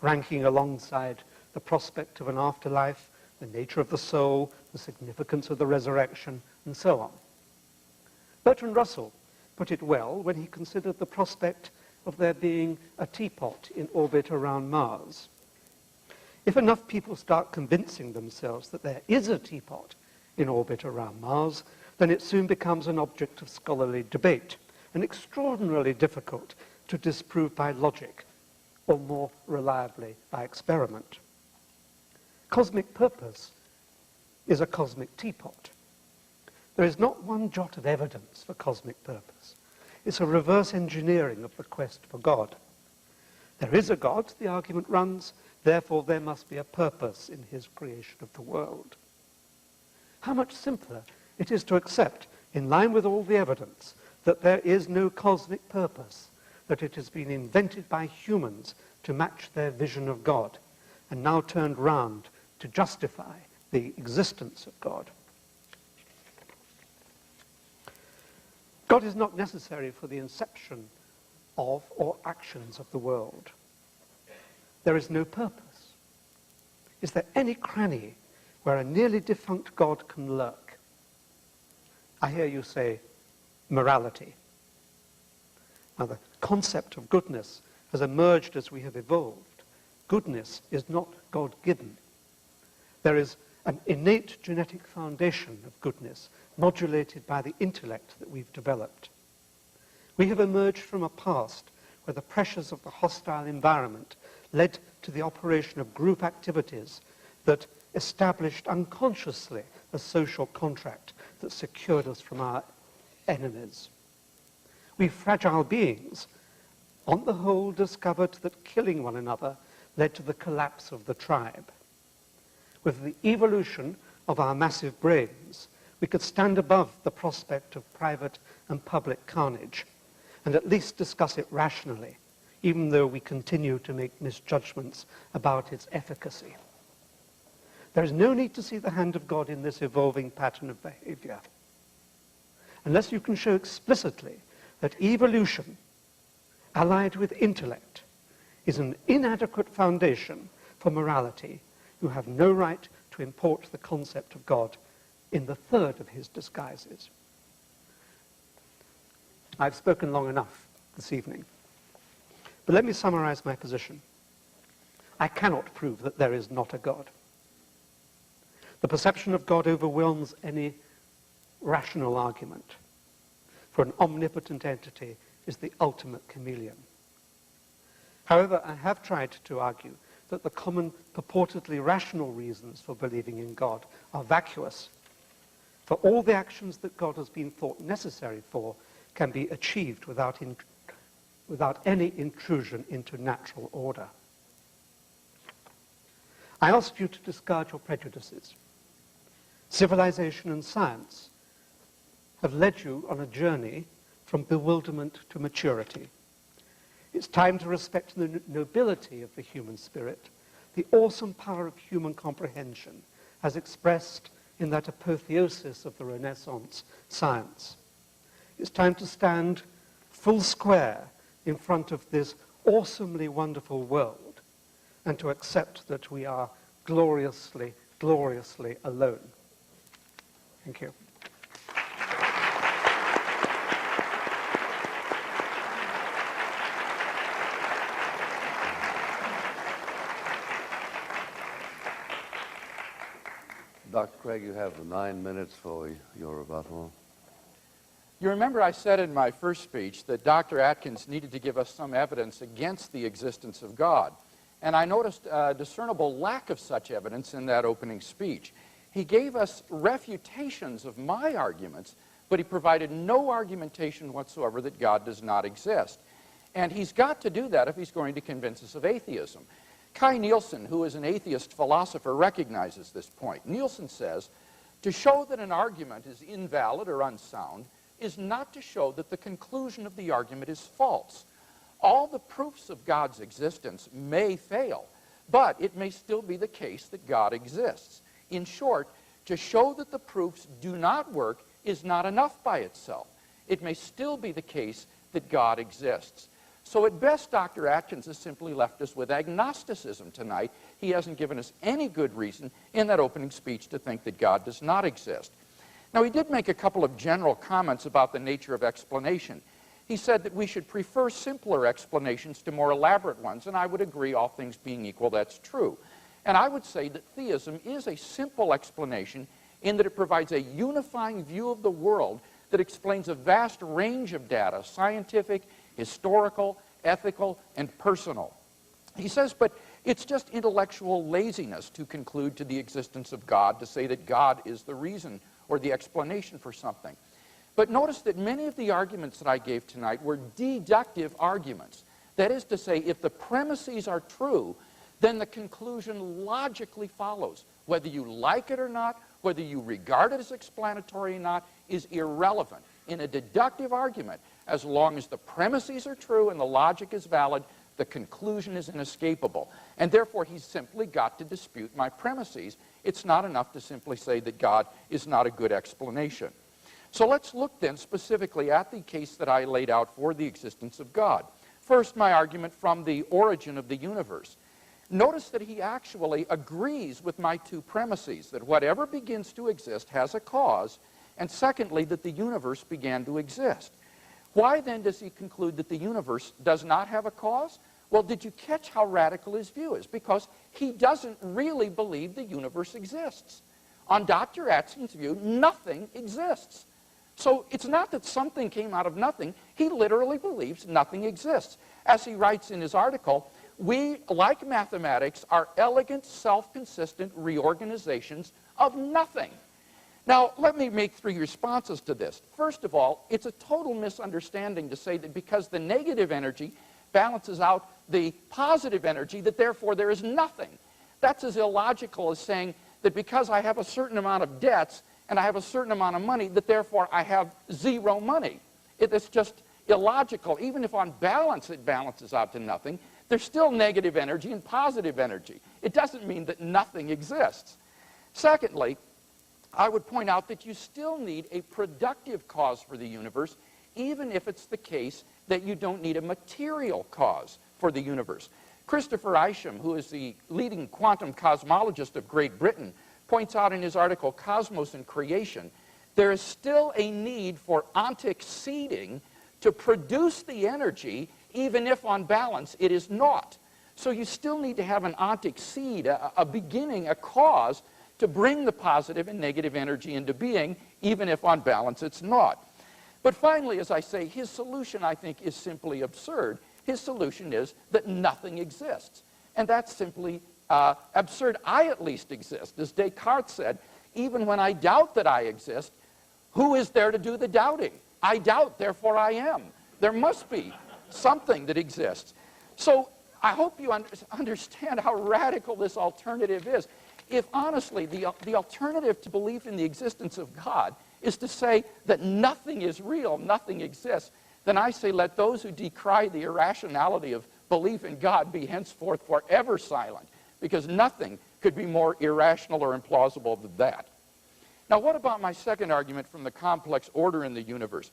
ranking alongside the prospect of an afterlife, the nature of the soul, the significance of the resurrection, and so on. Bertrand Russell put it well when he considered the prospect of there being a teapot in orbit around Mars. If enough people start convincing themselves that there is a teapot in orbit around Mars, then it soon becomes an object of scholarly debate, and extraordinarily difficult to disprove by logic, or more reliably by experiment. Cosmic purpose is a cosmic teapot. There is not one jot of evidence for cosmic purpose. It's a reverse engineering of the quest for God. There is a God, the argument runs, therefore there must be a purpose in his creation of the world. How much simpler it is to accept, in line with all the evidence, that there is no cosmic purpose, that it has been invented by humans to match their vision of God, and now turned round to justify the existence of God. God is not necessary for the inception of or actions of the world. There is no purpose. Is there any cranny where a nearly defunct God can lurk? I hear you say, morality. Now, the concept of goodness has emerged as we have evolved. Goodness is not God-given. There is an innate genetic foundation of goodness, modulated by the intellect that we've developed. We have emerged from a past where the pressures of the hostile environment led to the operation of group activities that established unconsciously a social contract that secured us from our enemies. We fragile beings, on the whole, discovered that killing one another led to the collapse of the tribe. With the evolution of our massive brains, we could stand above the prospect of private and public carnage, and at least discuss it rationally, even though we continue to make misjudgments about its efficacy. There is no need to see the hand of God in this evolving pattern of behavior, unless you can show explicitly that evolution, allied with intellect, is an inadequate foundation for morality. You have no right to import the concept of God in the third of his disguises. I've spoken long enough this evening, but let me summarize my position. I cannot prove that there is not a God. The perception of God overwhelms any rational argument, for an omnipotent entity is the ultimate chameleon. However, I have tried to argue that the common purportedly rational reasons for believing in God are vacuous, for all the actions that God has been thought necessary for can be achieved without any intrusion into natural order. I ask you to discard your prejudices. Civilization and science have led you on a journey from bewilderment to maturity. It's time to respect the nobility of the human spirit, the awesome power of human comprehension, as expressed in that apotheosis of the Renaissance science. It's time to stand full square in front of this awesomely wonderful world and to accept that we are gloriously, gloriously alone. Thank you. Dr. Craig, you have 9 minutes for your rebuttal. You remember I said in my first speech that Dr. Atkins needed to give us some evidence against the existence of God. And I noticed a discernible lack of such evidence in that opening speech. He gave us refutations of my arguments, but he provided no argumentation whatsoever that God does not exist. And he's got to do that if he's going to convince us of atheism. Kai Nielsen, who is an atheist philosopher, recognizes this point. Nielsen says, to show that an argument is invalid or unsound is not to show that the conclusion of the argument is false. All the proofs of God's existence may fail, but it may still be the case that God exists. In short, to show that the proofs do not work is not enough by itself. It may still be the case that God exists. So at best, Dr. Atkins has simply left us with agnosticism tonight. He hasn't given us any good reason in that opening speech to think that God does not exist. Now, he did make a couple of general comments about the nature of explanation. He said that we should prefer simpler explanations to more elaborate ones, and I would agree, all things being equal, that's true. And I would say that theism is a simple explanation in that it provides a unifying view of the world that explains a vast range of data, scientific, historical, ethical, and personal. He says, but it's just intellectual laziness to conclude to the existence of God, to say that God is the reason or the explanation for something. But notice that many of the arguments that I gave tonight were deductive arguments. That is to say, if the premises are true, then the conclusion logically follows. Whether you like it or not, whether you regard it as explanatory or not, is irrelevant. In a deductive argument, as long as the premises are true and the logic is valid, the conclusion is inescapable. And therefore, he's simply got to dispute my premises. It's not enough to simply say that God is not a good explanation. So let's look then specifically at the case that I laid out for the existence of God. First, my argument from the origin of the universe. Notice that he actually agrees with my two premises, that whatever begins to exist has a cause, and secondly, that the universe began to exist. Why then does he conclude that the universe does not have a cause? Well, did you catch how radical his view is? Because he doesn't really believe the universe exists. On Dr. Atkins' view, nothing exists. So it's not that something came out of nothing. He literally believes nothing exists. As he writes in his article, we, like mathematics, are elegant, self-consistent reorganizations of nothing. Now, let me make three responses to this. First of all, it's a total misunderstanding to say that because the negative energy balances out the positive energy, that therefore there is nothing. That's as illogical as saying that because I have a certain amount of debts and I have a certain amount of money, that therefore I have zero money. It's just illogical. Even if on balance it balances out to nothing, there's still negative energy and positive energy. It doesn't mean that nothing exists. Secondly, I would point out that you still need a productive cause for the universe, even if it's the case that you don't need a material cause for the universe. Christopher Isham, who is the leading quantum cosmologist of Great Britain, points out in his article, Cosmos and Creation, there is still a need for ontic seeding to produce the energy, even if on balance it is not. So you still need to have an ontic seed, a beginning, a cause, to bring the positive and negative energy into being, even if on balance it's not. But finally, as I say, his solution, I think, is simply absurd. His solution is that nothing exists. And that's simply absurd. I at least exist. As Descartes said, even when I doubt that I exist, who is there to do the doubting? I doubt, therefore I am. There must be something that exists. So I hope you understand how radical this alternative is. If honestly, the alternative to belief in the existence of God is to say that nothing is real, nothing exists, then I say let those who decry the irrationality of belief in God be henceforth forever silent, because nothing could be more irrational or implausible than that. Now, what about my second argument from the complex order in the universe?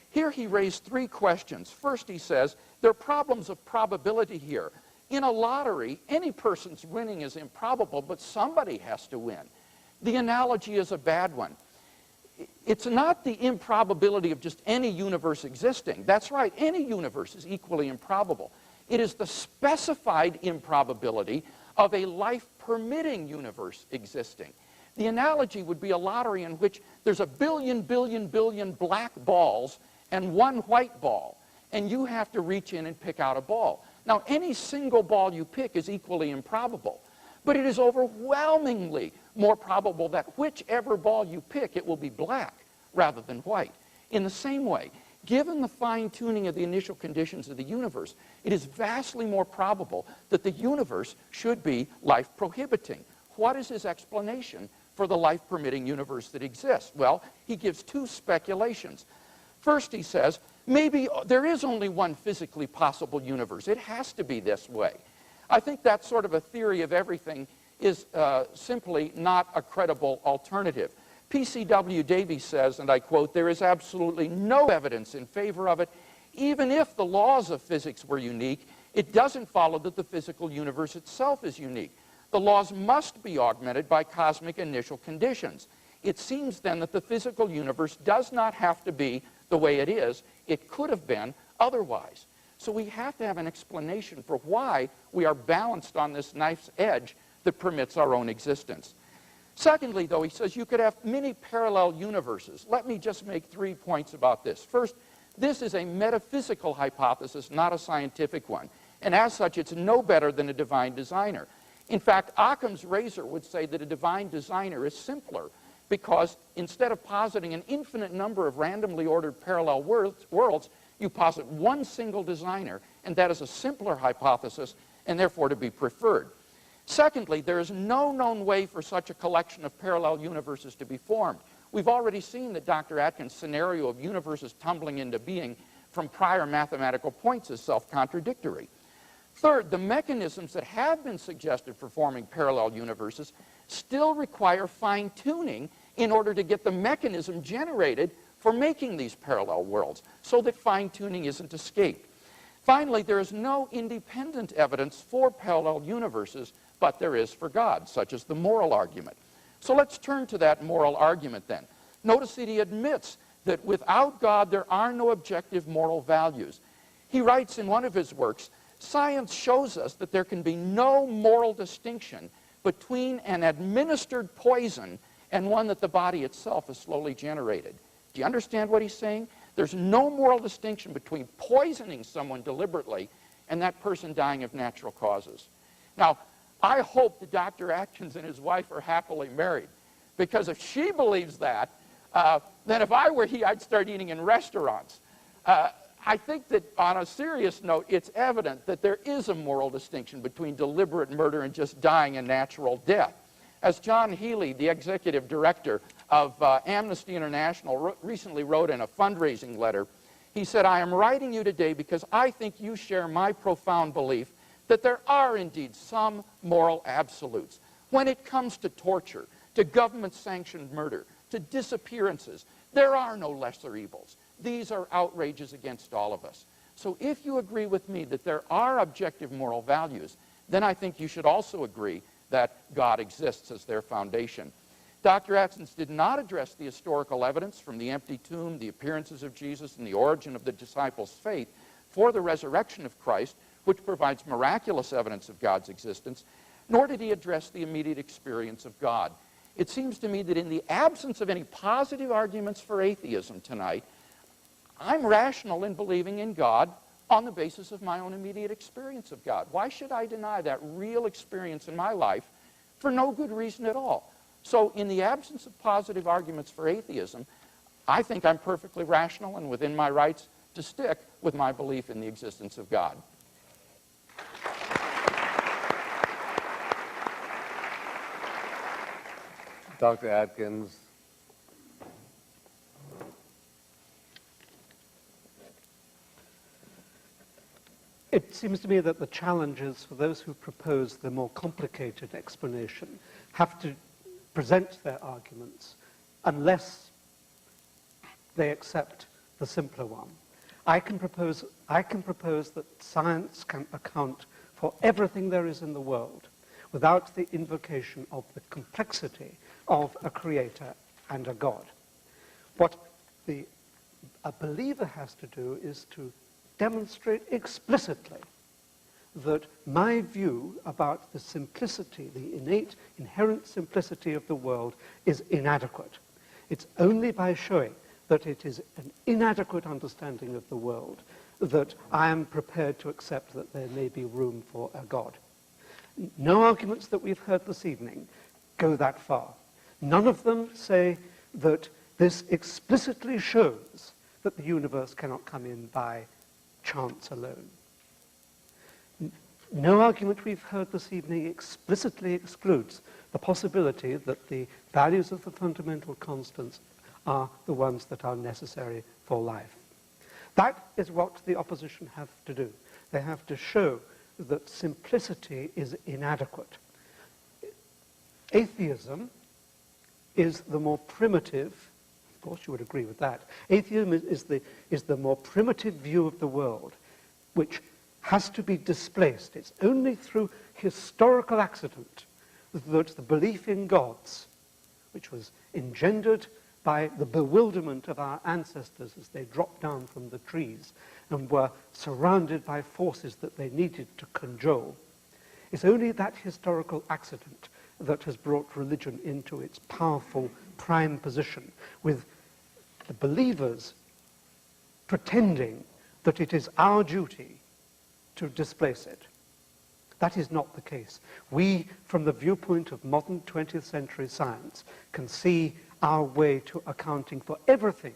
Here he raised three questions. First, he says, there are problems of probability here. In a lottery, any person's winning is improbable, but somebody has to win. The analogy is a bad one. It's not the improbability of just any universe existing. That's right, any universe is equally improbable. It is the specified improbability of a life-permitting universe existing. The analogy would be a lottery in which there's a billion black balls and one white ball, and you have to reach in and pick out a ball. Now, any single ball you pick is equally improbable, but it is overwhelmingly more probable that whichever ball you pick, it will be black rather than white. In the same way, given the fine-tuning of the initial conditions of the universe, it is vastly more probable that the universe should be life-prohibiting. What is his explanation for the life-permitting universe that exists? Well, he gives two speculations. First, he says, maybe there is only one physically possible universe. It has to be this way. I think that sort of a theory of everything is simply not a credible alternative. P.C.W. Davies says, and I quote, there is absolutely no evidence in favor of it. Even if the laws of physics were unique, it doesn't follow that the physical universe itself is unique. The laws must be augmented by cosmic initial conditions. It seems then that the physical universe does not have to be the way it is. It could have been otherwise. So we have to have an explanation for why we are balanced on this knife's edge that permits our own existence. Secondly, though, he says you could have many parallel universes. Let me just make 3 points about this. First, this is a metaphysical hypothesis, not a scientific one. And as such, it's no better than a divine designer. In fact, Occam's razor would say that a divine designer is simpler, because instead of positing an infinite number of randomly ordered parallel worlds, you posit one single designer, and that is a simpler hypothesis, and therefore to be preferred. Secondly, there is no known way for such a collection of parallel universes to be formed. We've already seen that Dr. Atkins' scenario of universes tumbling into being from prior mathematical points is self-contradictory. Third, the mechanisms that have been suggested for forming parallel universes still require fine-tuning in order to get the mechanism generated for making these parallel worlds, so that fine-tuning isn't escaped. Finally, there is no independent evidence for parallel universes, but there is for God, such as the moral argument. So let's turn to that moral argument then. Notice that he admits that without God there are no objective moral values. He writes in one of his works, science shows us that there can be no moral distinction between an administered poison and one that the body itself has slowly generated. Do you understand what he's saying? There's no moral distinction between poisoning someone deliberately and that person dying of natural causes. Now, I hope that Dr. Atkins and his wife are happily married, because if she believes that, then if I were he, I'd start eating in restaurants. I think that on a serious note, it's evident that there is a moral distinction between deliberate murder and just dying a natural death. As John Healy, the executive director of Amnesty International, recently wrote in a fundraising letter, he said, I am writing you today because I think you share my profound belief that there are indeed some moral absolutes. When it comes to torture, to government-sanctioned murder, to disappearances. There are no lesser evils. These are outrages against all of us. So if you agree with me that there are objective moral values, then I think you should also agree that God exists as their foundation. Dr. Atkins did not address the historical evidence from the empty tomb, the appearances of Jesus, and the origin of the disciples' faith for the resurrection of Christ, which provides miraculous evidence of God's existence, nor did he address the immediate experience of God. It seems to me that in the absence of any positive arguments for atheism tonight, I'm rational in believing in God on the basis of my own immediate experience of God. Why should I deny that real experience in my life for no good reason at all? So in the absence of positive arguments for atheism, I think I'm perfectly rational and within my rights to stick with my belief in the existence of God. Dr. Atkins. It seems to me that the challenges for those who propose the more complicated explanation have to present their arguments unless they accept the simpler one. I can propose that science can account for everything there is in the world without the invocation of the complexity of a creator and a God. What a believer has to do is to demonstrate explicitly that my view about the simplicity, the innate, inherent simplicity of the world is inadequate. It's only by showing that it is an inadequate understanding of the world that I am prepared to accept that there may be room for a God. No arguments that we've heard this evening go that far. None of them say that this explicitly shows that the universe cannot come in by chance alone. No argument we've heard this evening explicitly excludes the possibility that the values of the fundamental constants are the ones that are necessary for life. That is what the opposition have to do. They have to show that simplicity is inadequate. Atheism is the more primitive, of course you would agree with that, atheism is the more primitive view of the world, which has to be displaced. It's only through historical accident that the belief in gods, which was engendered by the bewilderment of our ancestors as they dropped down from the trees and were surrounded by forces that they needed to cajole. It's only that historical accident that has brought religion into its powerful prime position, with the believers pretending that it is our duty to displace it. That is not the case. We, from the viewpoint of modern 20th century science, can see our way to accounting for everything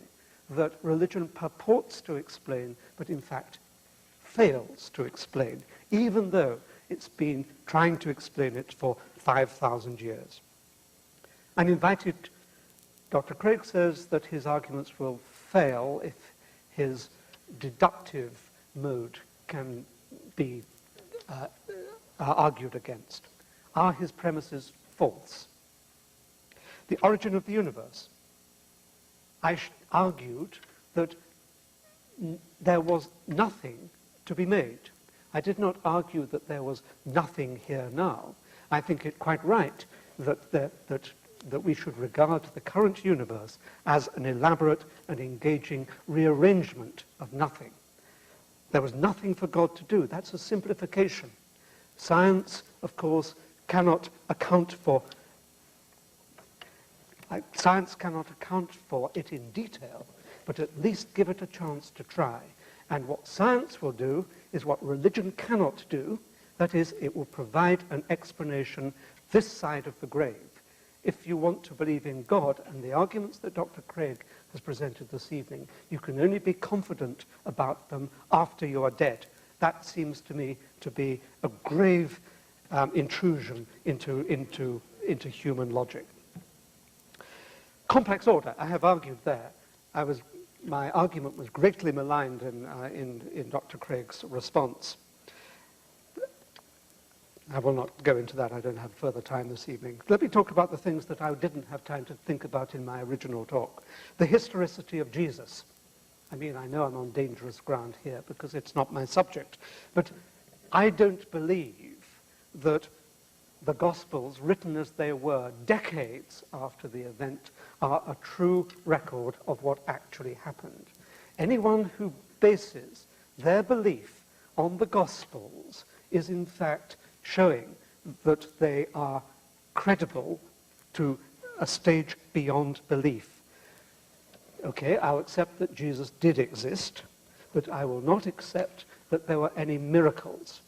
that religion purports to explain, but in fact fails to explain, even though it's been trying to explain it for 5,000 years. I'm invited, Dr. Craig says that his arguments will fail if his deductive mode can be argued against. Are his premises false? The origin of the universe. I argued that there was nothing to be made. I did not argue that there was nothing here now. I think it quite right that we should regard the current universe as an elaborate and engaging rearrangement of nothing. There was nothing for God to do. That's a simplification. Science, of course, cannot account for it in detail, but at least give it a chance to try. And what science will do is what religion cannot do. That is, it will provide an explanation this side of the grave. If you want to believe in God and the arguments that Dr. Craig has presented this evening, you can only be confident about them after you are dead. That seems to me to be a grave intrusion into human logic. Complex order, I have argued there. My argument was greatly maligned in Dr. Craig's response. I will not go into that. I don't have further time this evening. Let me talk about the things that I didn't have time to think about in my original talk. The historicity of Jesus. I mean, I know I'm on dangerous ground here because it's not my subject, but I don't believe that the Gospels, written as they were decades after the event, are a true record of what actually happened. Anyone who bases their belief on the Gospels is in fact showing that they are credible to a stage beyond belief. Okay, I'll accept that Jesus did exist, but I will not accept that there were any miracles.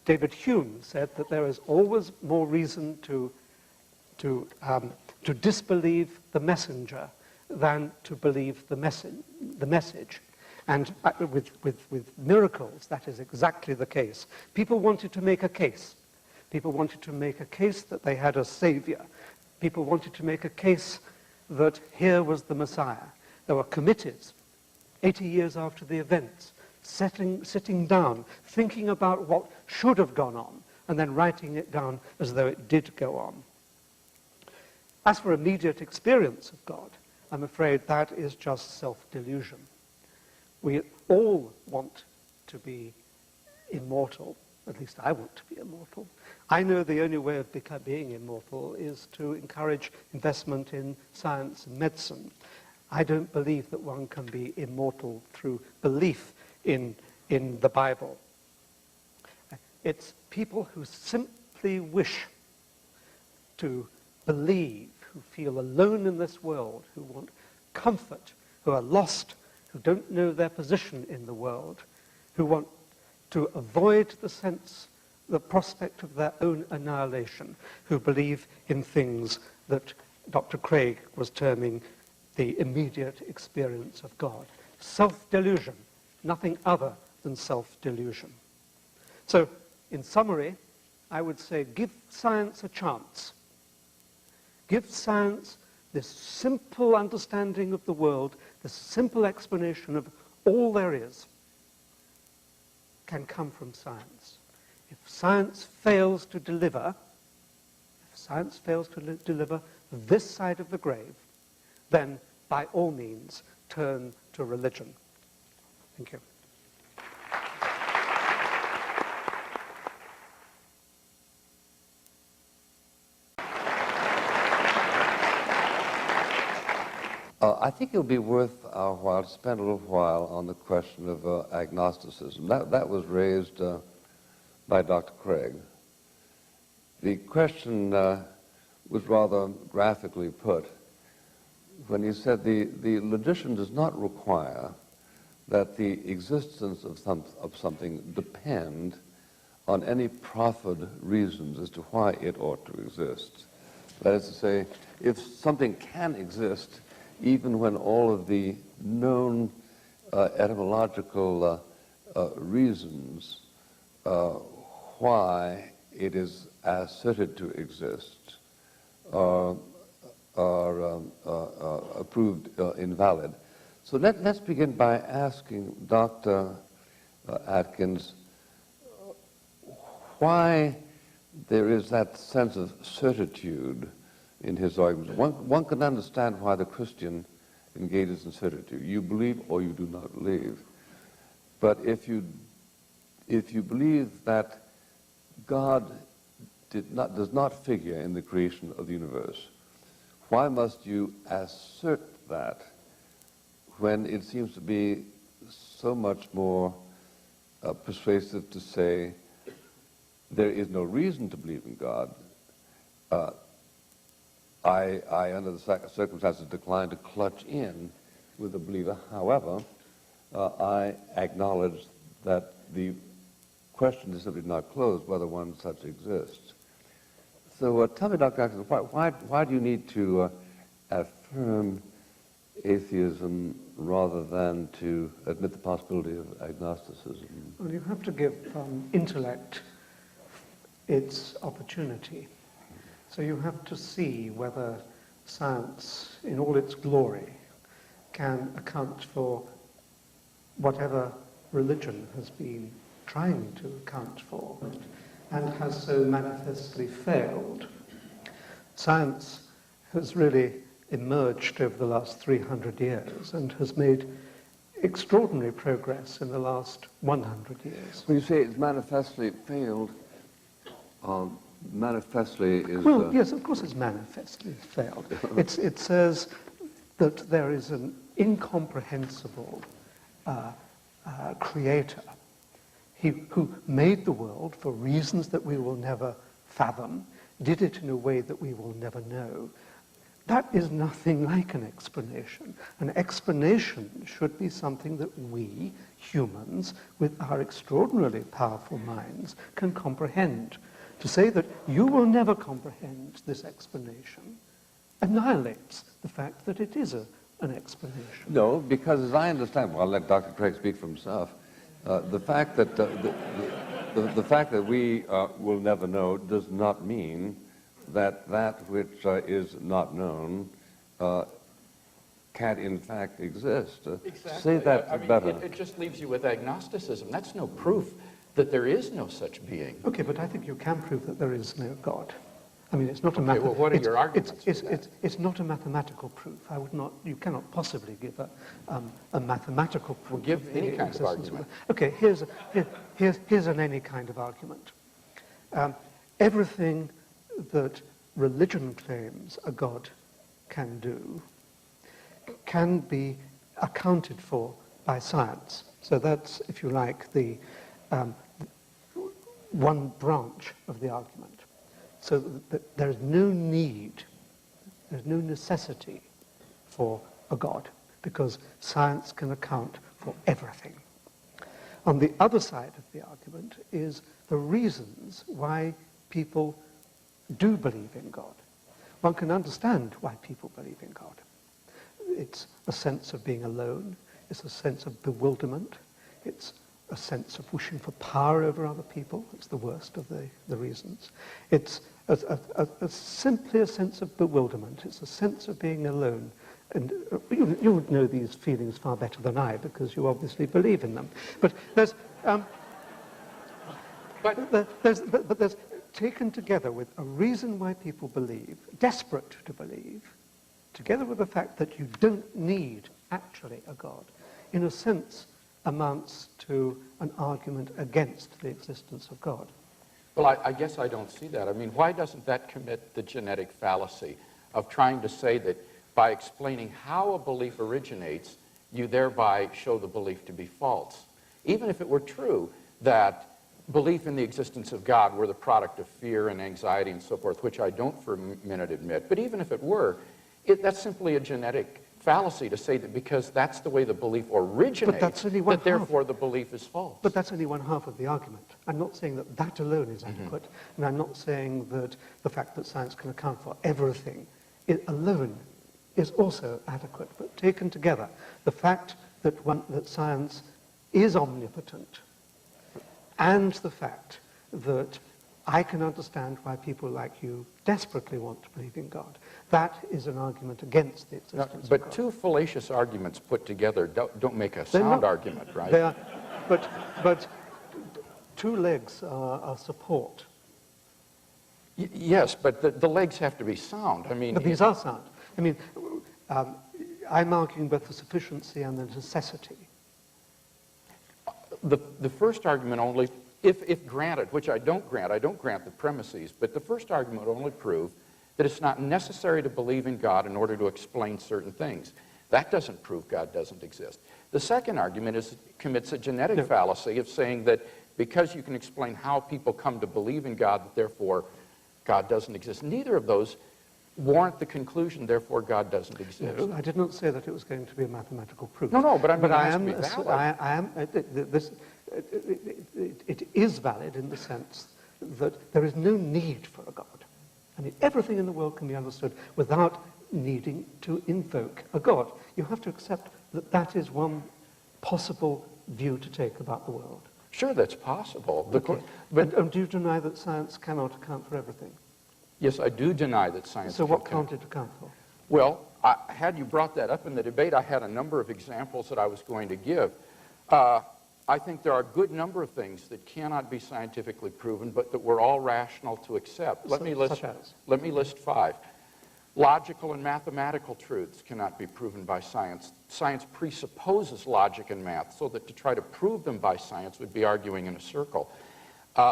David Hume said that there is always more reason to disbelieve the messenger than to believe the message. And with miracles, that is exactly the case. People wanted to make a case. People wanted to make a case that they had a savior. People wanted to make a case that here was the Messiah. There were committees, 80 years after the events, sitting down, thinking about what should have gone on, and then writing it down as though it did go on. As for immediate experience of God, I'm afraid that is just self-delusion. We all want to be immortal. At least I want to be immortal. I know the only way of being immortal is to encourage investment in science and medicine. I don't believe that one can be immortal through belief in the Bible. It's people who simply wish to believe, who feel alone in this world, who want comfort, who are lost, who don't know their position in the world, who want to avoid the prospect of their own annihilation, who believe in things that Dr. Craig was terming the immediate experience of God. Self-delusion, nothing other than self-delusion. So, in summary, I would say give science a chance. Give science this simple understanding of the world, this simple explanation of all there is, can come from science. If science fails to deliver, this side of the grave, then by all means turn to religion. Thank you. I think it'll be worth our while to spend a little while on the question of agnosticism. That was raised by Dr. Craig. The question was rather graphically put when he said the logician does not require that the existence of something depend on any proffered reasons as to why it ought to exist. That is to say, if something can exist, even when all of the known etymological reasons why it is asserted to exist are proved invalid. So let's begin by asking Dr. Atkins why there is that sense of certitude in his arguments. One can understand why the Christian engages in certitude. You believe or you do not believe. But if you believe that God does not figure in the creation of the universe, why must you assert that when it seems to be so much more persuasive to say there is no reason to believe in God? I, under the circumstances, decline to clutch in with a believer. However, I acknowledge that the question is simply not closed whether one such exists. So tell me, Dr. Atkins, why do you need to affirm atheism rather than to admit the possibility of agnosticism? Well, you have to give intellect its opportunity. So you have to see whether science, in all its glory, can account for whatever religion has been trying to account for. and has so manifestly failed. Science has really emerged over the last 300 years and has made extraordinary progress in the last 100 years. When you say it's manifestly failed, manifestly is... Well, yes, of course it's manifestly failed. It says that there is an incomprehensible creator who made the world for reasons that we will never fathom, did it in a way that we will never know. That is nothing like an explanation. An explanation should be something that we, humans, with our extraordinarily powerful minds, can comprehend. To say that you will never comprehend this explanation annihilates the fact that it is an explanation. No, because as I understand, well, I'll let Dr. Craig speak for himself, the fact that the fact that we will never know does not mean that that which is not known can't in fact exist. Exactly. Say that I mean, better. it just leaves you with agnosticism. That's no proof that there is no such being. Okay, but I think you can prove that there is no God. I mean, it's not a Okay, well, what are your arguments for it's not a mathematical proof. I would not. You cannot possibly give a mathematical proof. Well, give of any the kind of existence argument. Okay, here's an any kind of argument. Everything that religion claims a God can do can be accounted for by science. So that's, if you like, the one branch of the argument. So that there's no need, there's no necessity for a God, because science can account for everything. On the other side of the argument is the reasons why people do believe in God. One can understand why people believe in God. It's a sense of being alone. It's a sense of bewilderment. It's a sense of wishing for power over other people. It's the worst of the reasons. It's simply a sense of bewilderment. It's a sense of being alone. And you would know these feelings far better than I, because you obviously believe in them. But there's taken together with a reason why people believe, desperate to believe, together with the fact that you don't need actually a God, in a sense amounts to an argument against the existence of God. Well, I guess I don't see that. I mean, why doesn't that commit the genetic fallacy of trying to say that by explaining how a belief originates, you thereby show the belief to be false? Even if it were true that belief in the existence of God were the product of fear and anxiety and so forth, which I don't for a minute admit, but even if it were, that's simply a genetic fallacy to say that because that's the way the belief originates, that therefore the belief is false. But that's only one half of the argument. I'm not saying that that alone is adequate, and I'm not saying that the fact that science can account for everything alone is also adequate. But taken together, the fact that science is omnipotent, and the fact that I can understand why people like you desperately want to believe in God, that is an argument against the existence of God. But two fallacious arguments put together don't make a sound argument, right? They are, but two legs are support. Yes, but the legs have to be sound. I mean, But these are sound. I mean, I'm arguing both the sufficiency and the necessity. The first argument only, if granted, which I don't grant the premises, but the first argument would only prove that it's not necessary to believe in God in order to explain certain things. That doesn't prove God doesn't exist. The second argument commits a genetic fallacy of saying that because you can explain how people come to believe in God, that therefore God doesn't exist. Neither of those warrant the conclusion, therefore God doesn't exist. No, I did not say that it was going to be a mathematical proof. No, but I mean, I it has am, to be valid. it is valid in the sense that there is no need for a God. I mean, everything in the world can be understood without needing to invoke a God. You have to accept that that is one possible view to take about the world. Sure, that's possible. Okay. But do you deny that science cannot account for everything? yes, I do deny that science So what can. can't it account for? Well, had you brought that up in the debate, I had a number of examples that I was going to give. I think there are a good number of things that cannot be scientifically proven, but that we're all rational to accept. Let me list 5. Logical and mathematical truths cannot be proven by science. Science presupposes logic and math, so that to try to prove them by science would be arguing in a circle.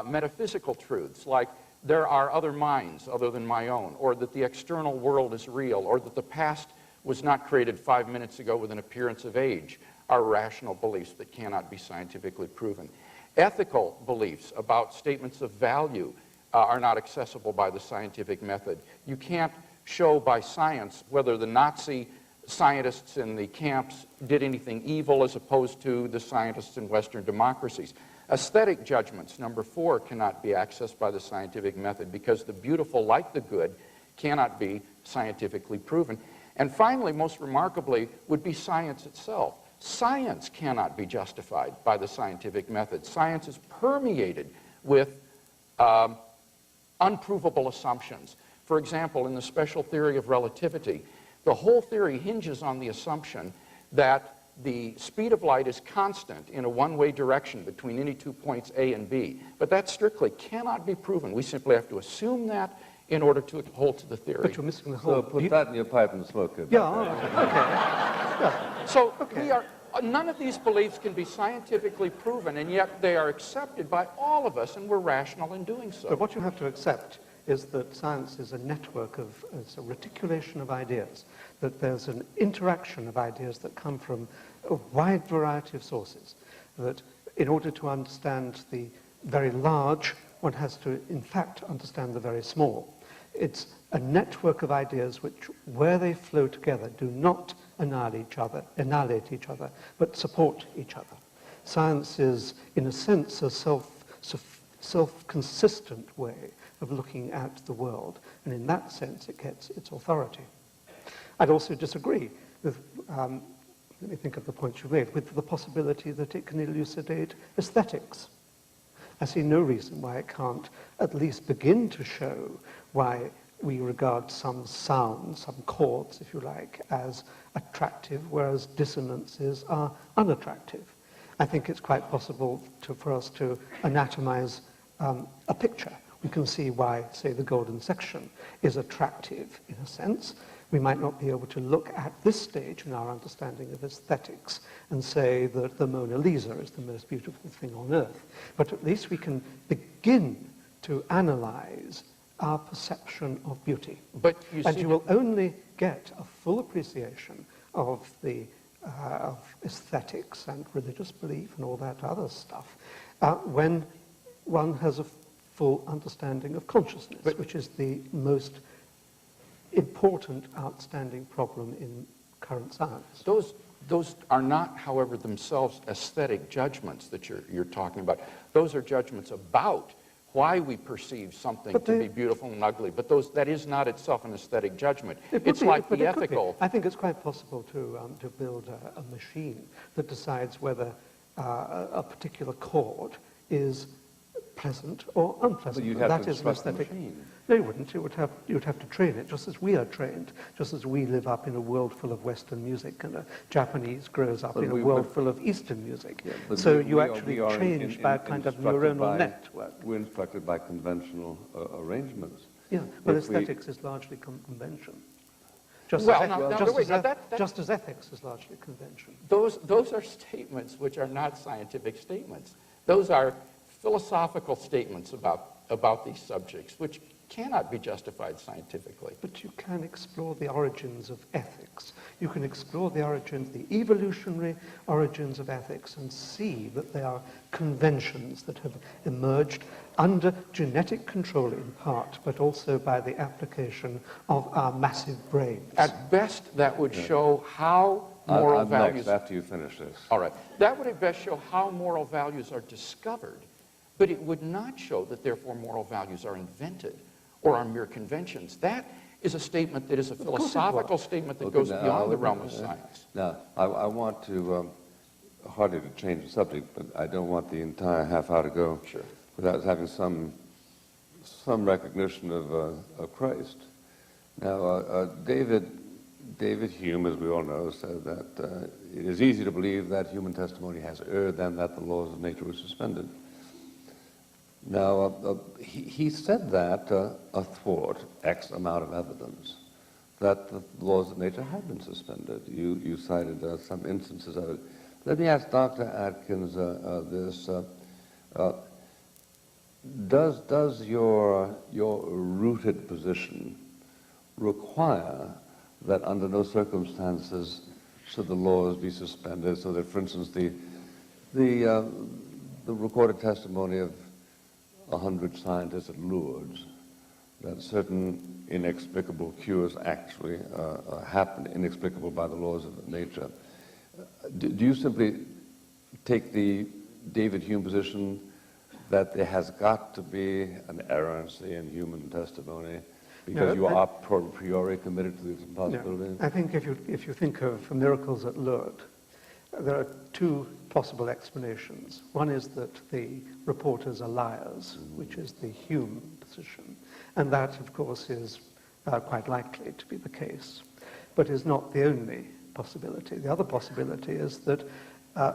Metaphysical truths, like there are other minds other than my own, or that the external world is real, or that the past was not created 5 minutes ago with an appearance of age, are rational beliefs that cannot be scientifically proven. Ethical beliefs about statements of value are not accessible by the scientific method. You can't show by science whether the Nazi scientists in the camps did anything evil as opposed to the scientists in Western democracies. Aesthetic judgments, number 4, cannot be accessed by the scientific method because the beautiful, like the good, cannot be scientifically proven. And finally, most remarkably, would be science itself. Science cannot be justified by the scientific method. Science is permeated with unprovable assumptions. For example, in the special theory of relativity, the whole theory hinges on the assumption that the speed of light is constant in a one-way direction between any 2 points A and B. But that strictly cannot be proven. We simply have to assume that in order to hold to the theory. But you're missing the whole... So put that in your pipe and smoke it. Yeah, all right. Okay. Yeah. So none of these beliefs can be scientifically proven, and yet they are accepted by all of us, and we're rational in doing so. But what you have to accept is that science is a network of, it's a reticulation of ideas, that there's an interaction of ideas that come from a wide variety of sources, that in order to understand the very large, one has to, in fact, understand the very small. It's a network of ideas which, where they flow together, do not annihilate each other, but support each other. Science is, in a sense, a self-consistent way of looking at the world, and in that sense it gets its authority. I'd also disagree with, let me think of the points you made, with the possibility that it can elucidate aesthetics. I see no reason why it can't at least begin to show why we regard some sounds, some chords, if you like, as attractive, whereas dissonances are unattractive. I think it's quite possible for us to anatomize a picture. We can see why, say, the golden section is attractive in a sense. We might not be able to look at this stage in our understanding of aesthetics and say that the Mona Lisa is the most beautiful thing on earth. But at least we can begin to analyze our perception of beauty. But you will only get a full appreciation of the of aesthetics and religious belief and all that other stuff when one has a full understanding of consciousness, which is the most important, outstanding problem in current science. Those are not, however, themselves aesthetic judgments that you're talking about. Those are judgments about why we perceive something to be beautiful and ugly, but that is not itself an aesthetic judgment. It's like the ethical. I think it's quite possible to build a machine that decides whether a particular chord is pleasant or unpleasant. But you'd have to instruct the machine. No, you wouldn't. You'd have to train it, just as we are trained, just as we live up in a world full of Western music and a Japanese grows up in a world full of Eastern music. Yeah, so you actually change by a kind of neuronal network. We're instructed by conventional arrangements. Yeah, but aesthetics is largely convention. Just as ethics is largely convention. Those are statements which are not scientific statements. Those are philosophical statements about these subjects, which cannot be justified scientifically. But you can explore the origins of ethics. You can explore the evolutionary origins of ethics and see that they are conventions that have emerged under genetic control in part, but also by the application of our massive brains. At best, that would show how moral values... Next, after you finish this. All right. That would at best show how moral values are discovered, but it would not show that, therefore, moral values are invented or are mere conventions. That is a statement that is a philosophical statement that goes beyond the realm of science. Now, I want to, hardly to change the subject, but I don't want the entire half hour to go without having some recognition of Christ. Now, David David Hume, as we all know, said that it is easy to believe that human testimony has erred than that the laws of nature were suspended. Now, he said that athwart X amount of evidence, that the laws of nature have been suspended. You cited some instances of it. Let me ask Dr. Atkins this. Does your rooted position require that under no circumstances should the laws be suspended, so that, for instance, the recorded testimony of 100 scientists at Lourdes, that certain inexplicable cures actually happen, inexplicable by the laws of nature. Do you simply take the David Hume position that there has got to be an errancy in human testimony because you are a priori committed to these impossibilities? No, I think if you think of miracles at Lourdes, there are two possible explanations. One is that the reporters are liars, which is the Hume position. And that, of course, is quite likely to be the case, but is not the only possibility. The other possibility is that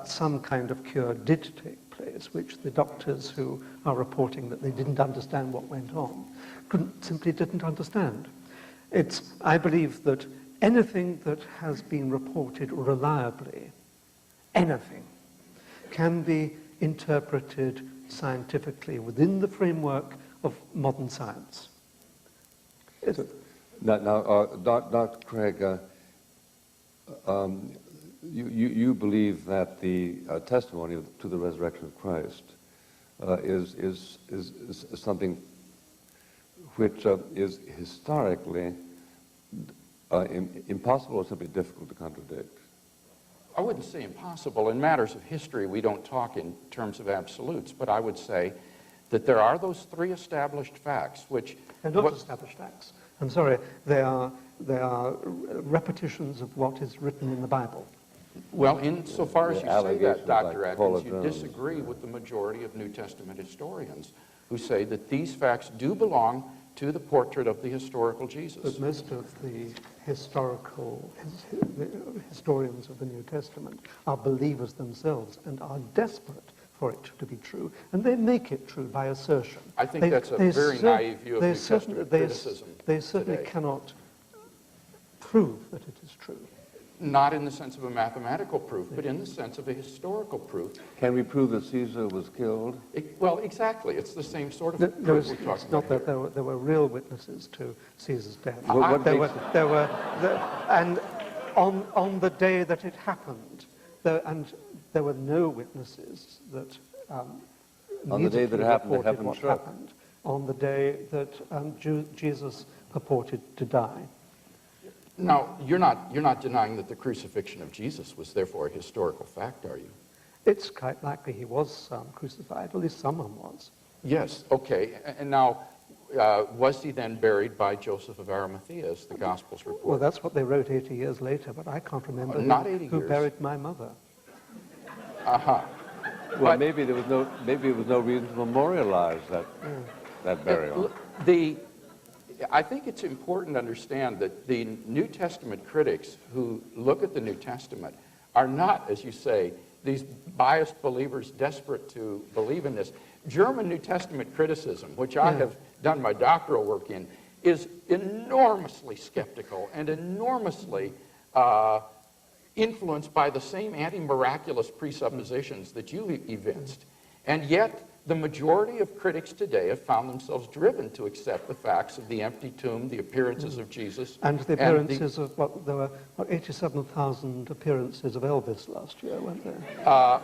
some kind of cure did take place, which the doctors who are reporting that they didn't understand what went on simply didn't understand. I believe that anything that has been reported reliably, anything, can be interpreted scientifically within the framework of modern science. Now, Dr. Craig, you believe that the testimony to the resurrection of Christ is something which is historically impossible or simply difficult to contradict? I wouldn't say impossible. In matters of history, we don't talk in terms of absolutes, but I would say that there are those three established facts, which... They're not established facts. I'm sorry, they are repetitions of what is written in the Bible. Well, insofar as you say that, Dr. like Atkins, you disagree with the majority of New Testament historians who say that these facts do belong to the portrait of the historical Jesus. But most of the historians of the New Testament are believers themselves and are desperate for it to be true, and they make it true by assertion. I think that's a very naive view of New Testament criticism They certainly today. cannot prove that it is true. Not in the sense of a mathematical proof, but in the sense of a historical proof. Can we prove that Caesar was killed? Well, exactly. It's the same sort of proof we're talking It's not about that there were real witnesses to Caesar's death. And on the day that it happened, there were no witnesses that On the day that it happened, the heaven what struck. happened. On the day that Jesus purported to die. Now, you're not denying that the crucifixion of Jesus was therefore a historical fact, are you? It's quite likely he was crucified, at least someone was. Yes, okay. And now, was he then buried by Joseph of Arimathea, as the Gospels report? Well, that's what they wrote 80 years later, but I can't remember Not 80 who years. buried my mother. Aha. Well, maybe it was no reason to memorialize that burial. I think it's important to understand that the New Testament critics who look at the New Testament are not, as you say, these biased believers desperate to believe in this. German New Testament criticism, which I have done my doctoral work in, is enormously skeptical and enormously influenced by the same anti-miraculous presuppositions that you evinced. And yet, the majority of critics today have found themselves driven to accept the facts of the empty tomb, the appearances of Jesus. And the appearances of, there were 87,000 appearances of Elvis last year, weren't there?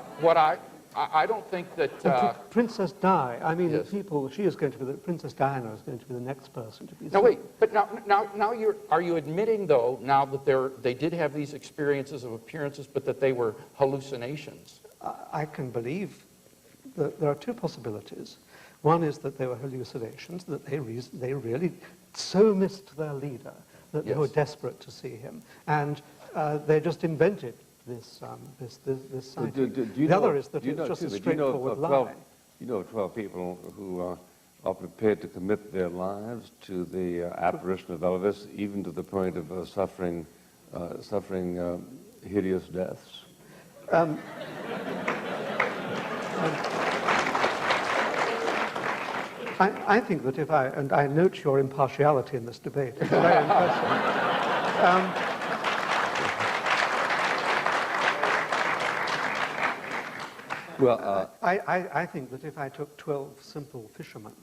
I don't think that... Princess Di, I mean, yes. Princess Diana is going to be the next person to be No, wait, but now are you admitting, though, now that they did have these experiences of appearances, but that they were hallucinations? I can believe that there are two possibilities. One is that they were hallucinations, that they really so missed their leader that they were desperate to see him, and they just invented this sighting. The other is that it's just a straightforward lie. You know of 12 people who are prepared to commit their lives to the apparition of Elvis, even to the point of suffering suffering hideous deaths? I think that if and I note your impartiality in this debate, it's very impressive. Well, I think that if I took 12 simple fishermen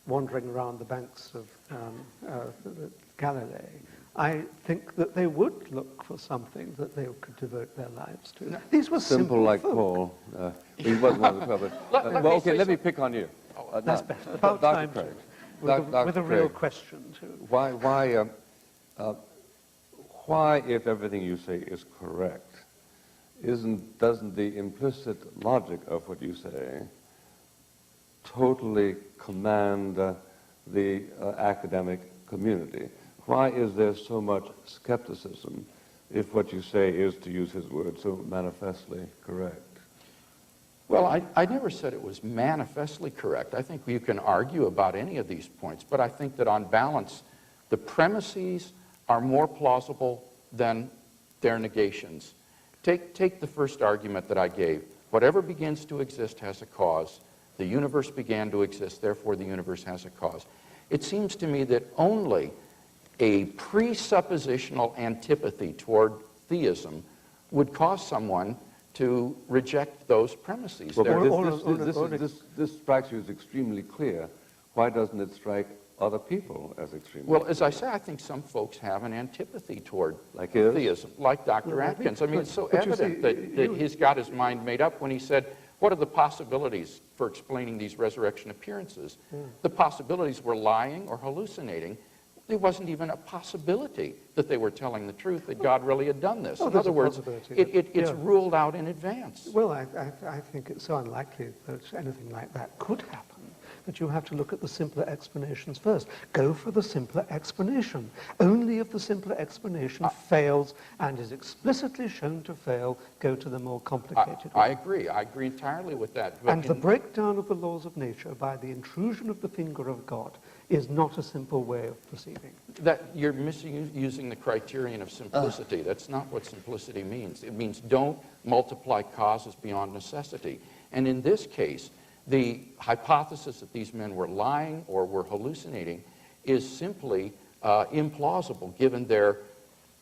wandering around the banks of Galilee, I think that they would look for something that they could devote their lives to. These were simple like folk. Paul. He wasn't one of the 12. But, well, okay, let me pick on you. That's now, better. About Dr. time, Craig, too. With a real Craig, question, too. Why, if everything you say is correct, doesn't the implicit logic of what you say totally command the academic community? Why is there so much skepticism if what you say is, to use his word, so manifestly correct? Well, I never said it was manifestly correct. I think you can argue about any of these points, but I think that on balance, the premises are more plausible than their negations. Take the first argument that I gave. Whatever begins to exist has a cause. The universe began to exist, therefore the universe has a cause. It seems to me that only a presuppositional antipathy toward theism would cause someone to reject those premises. Well, this strikes you as extremely clear. Why doesn't it strike other people as extremely Well, as clear? I say, I think some folks have an antipathy toward Like his? theism, like Dr. Atkins. I mean, it's so evident that he's got his mind made up when he said, what are the possibilities for explaining these resurrection appearances? The possibilities were lying or hallucinating. There wasn't even a possibility that they were telling the truth, that God really had done this. In other words, it's ruled out in advance. Well, I think it's so unlikely that anything like that could happen that you have to look at the simpler explanations first. Go for the simpler explanation. Only if the simpler explanation fails and is explicitly shown to fail, go to the more complicated one. I agree. I agree entirely with that. And the breakdown of the laws of nature by the intrusion of the finger of God is not a simple way of proceeding. That you're misusing the criterion of simplicity. That's not what simplicity means. It means don't multiply causes beyond necessity. And in this case, the hypothesis that these men were lying or were hallucinating is simply implausible, given their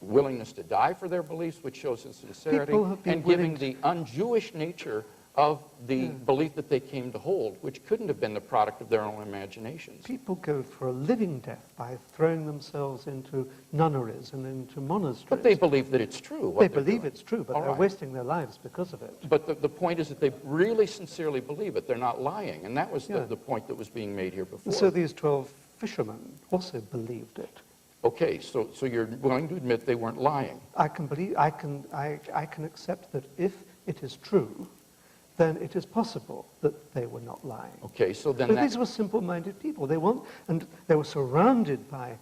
willingness to die for their beliefs, which shows sincerity, and given the un-Jewish nature of the belief that they came to hold, which couldn't have been the product of their own imaginations. People go for a living death by throwing themselves into nunneries and into monasteries. But they believe that it's true. They believe it's true, but All they're right. wasting their lives because of it. But the point is that they really sincerely believe it. They're not lying. And that was the point that was being made here before. So these 12 fishermen also believed it. Okay, so you're willing to admit they weren't lying. I can accept that if it is true, then it is possible that they were not lying. Okay, so then But these were simple-minded people. And they were surrounded by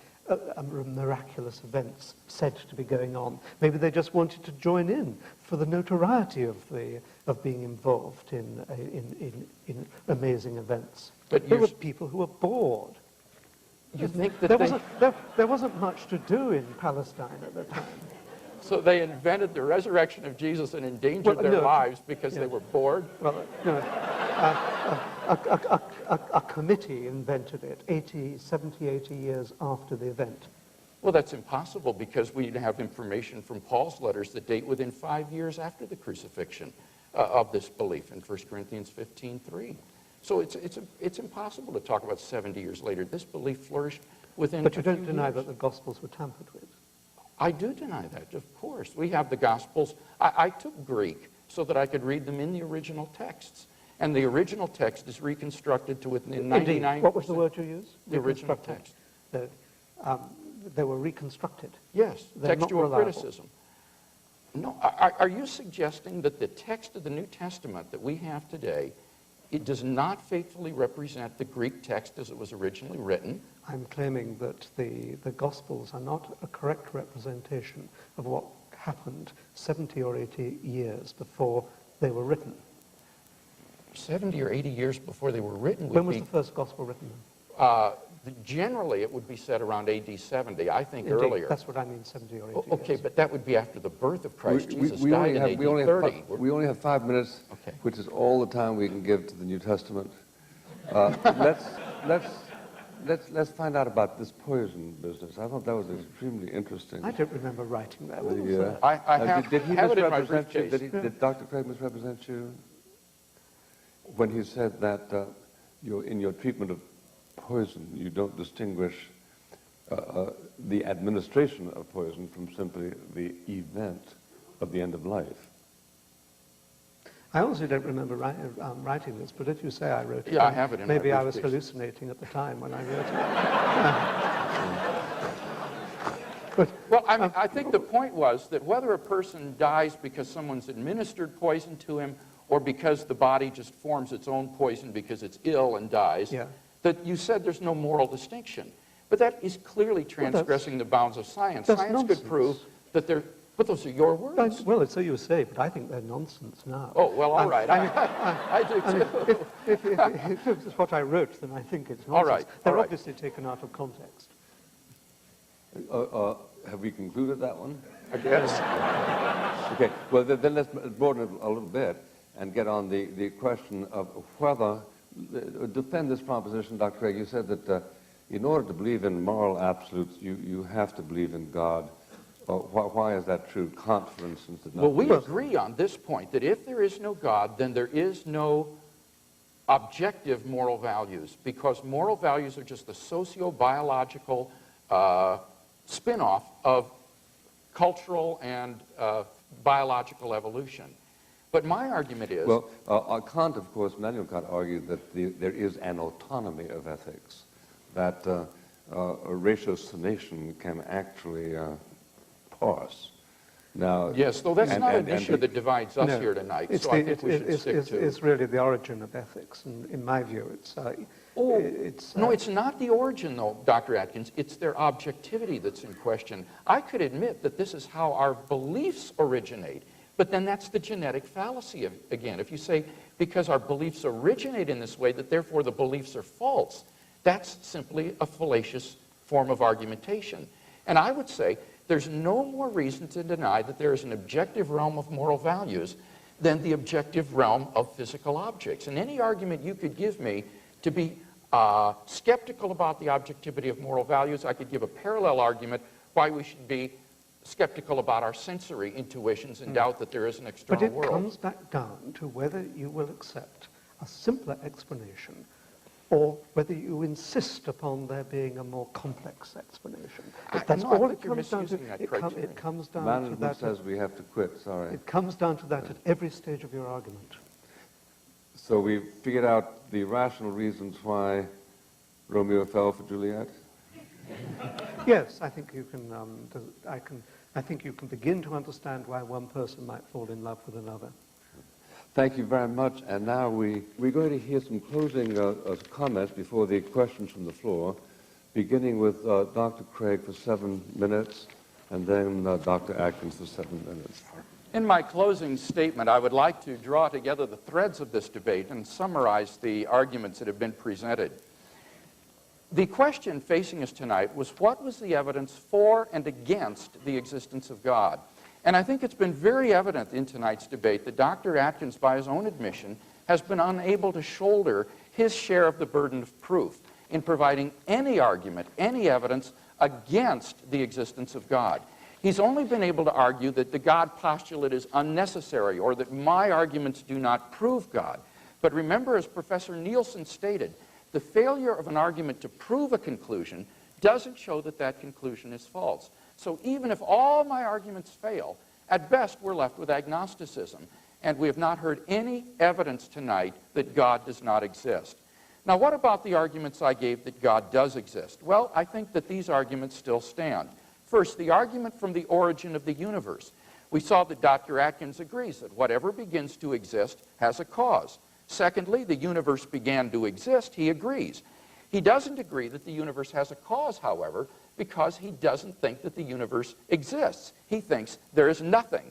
miraculous events said to be going on. Maybe they just wanted to join in for the notoriety of being involved in amazing events. But there were people who were bored. You think that there wasn't much to do in Palestine at the time. So they invented the resurrection of Jesus and endangered their lives because they were bored? Well, no, a committee invented it 70, 80 years after the event. Well, that's impossible because we have information from Paul's letters that date within 5 years after the crucifixion of this belief in 1 Corinthians 15:3. So it's impossible to talk about 70 years later. This belief flourished within But you a few don't deny years. that the Gospels were tampered with. I do deny that, of course. We have the Gospels. I took Greek so that I could read them in the original texts. And the original text is reconstructed to within 99%. Indeed. What was the word you used? The original text. They were reconstructed. Yes, They're not textual reliable. criticism. No, are you suggesting that the text of the New Testament that we have today, it does not faithfully represent the Greek text as it was originally written? I'm claiming that the Gospels are not a correct representation of what happened 70 or 80 years before they were written. 70 or 80 years before they were written. When was the first Gospel written? generally it would be said around AD 70, I think Indeed, earlier. that's what I mean, 70 or 80 Okay, years. but that would be after the birth of Christ. Jesus died in AD 30. We only have 5 minutes, Okay. which is all the time we can give to the New Testament. Let's find out about this poison business. I thought that was extremely interesting. I don't remember writing that. What was The, that? I have, did he have it in my misrepresent you? briefcase. Did Dr. Craig misrepresent you when he said that in your treatment of poison, you don't distinguish the administration of poison from simply the event of the end of life? I also don't remember writing this, but if you say I wrote it, Yeah, I have it in my maybe I was briefcase. hallucinating at the time when I wrote it. Well, I think the point was that whether a person dies because someone's administered poison to him or because the body just forms its own poison because it's ill and dies, Yeah. that you said there's no moral distinction. But that is clearly transgressing the bounds of science. that's Science nonsense. could prove that there... But those are your words. Well, so you say, but I think they're nonsense now. Oh, well, all right. I do I mean, too. if it's what I wrote, then I think it's nonsense. All right, They're all right. obviously taken out of context. Have we concluded that one? I guess. Okay, well, then let's broaden it a little bit and get on the question of whether, defend this proposition, Dr. Craig. You said that in order to believe in moral absolutes, you have to believe in God. Why is that true? Kant, for instance, did not. Well, we agree on this point, that if there is no God, then there is no objective moral values, because moral values are just the socio-biological spin-off of cultural and biological evolution. But my argument is... Well, Kant, of course, Immanuel Kant argued that there is an autonomy of ethics, that ratiocination can actually parse. Now, Yes, though that's not an issue the- that divides us No, here tonight, it's so I think we should stick to... It's really the origin of ethics, and in my view, No, it's not the origin, though, Dr. Atkins. It's their objectivity that's in question. I could admit that this is how our beliefs originate, but then that's the genetic fallacy again. If you say, because our beliefs originate in this way, that therefore the beliefs are false, that's simply a fallacious form of argumentation. And I would say there's no more reason to deny that there is an objective realm of moral values than the objective realm of physical objects. And any argument you could give me to be skeptical about the objectivity of moral values, I could give a parallel argument why we should be skeptical about our sensory intuitions and doubt that there is an external But it world. comes back down to whether you will accept a simpler explanation or whether you insist upon there being a more complex explanation. That's no, I all think it you're comes down to. misusing that criterion. It comes down to management that. says we have to quit, sorry. It comes down to that at every stage of your argument. So we figured out the rational reasons why Romeo fell for Juliet? Yes, I think you can. I think you can begin to understand why one person might fall in love with another. Thank you very much. And now we're going to hear some closing comments before the questions from the floor, beginning with Dr. Craig for 7 minutes, and then Dr. Atkins for 7 minutes. In my closing statement, I would like to draw together the threads of this debate and summarize the arguments that have been presented. The question facing us tonight was, what was the evidence for and against the existence of God? And I think it's been very evident in tonight's debate that Dr. Atkins, by his own admission, has been unable to shoulder his share of the burden of proof in providing any argument, any evidence against the existence of God. He's only been able to argue that the God postulate is unnecessary or that my arguments do not prove God. But remember, as Professor Nielsen stated, the failure of an argument to prove a conclusion doesn't show that that conclusion is false. So even if all my arguments fail, at best we're left with agnosticism. And we have not heard any evidence tonight that God does not exist. Now, what about the arguments I gave that God does exist? Well, I think that these arguments still stand. First, the argument from the origin of the universe. We saw that Dr. Atkins agrees that whatever begins to exist has a cause. Secondly, the universe began to exist. He agrees. He doesn't agree that the universe has a cause, however, because he doesn't think that the universe exists. He thinks there is nothing.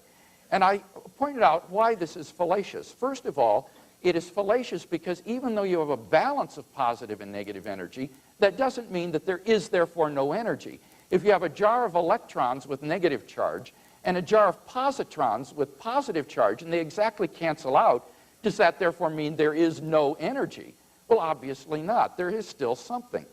And I pointed out why this is fallacious. First of all, it is fallacious because even though you have a balance of positive and negative energy, that doesn't mean that there is therefore no energy. If you have a jar of electrons with negative charge and a jar of positrons with positive charge and they exactly cancel out, does that therefore mean there is no energy? Well, obviously not. There is still something.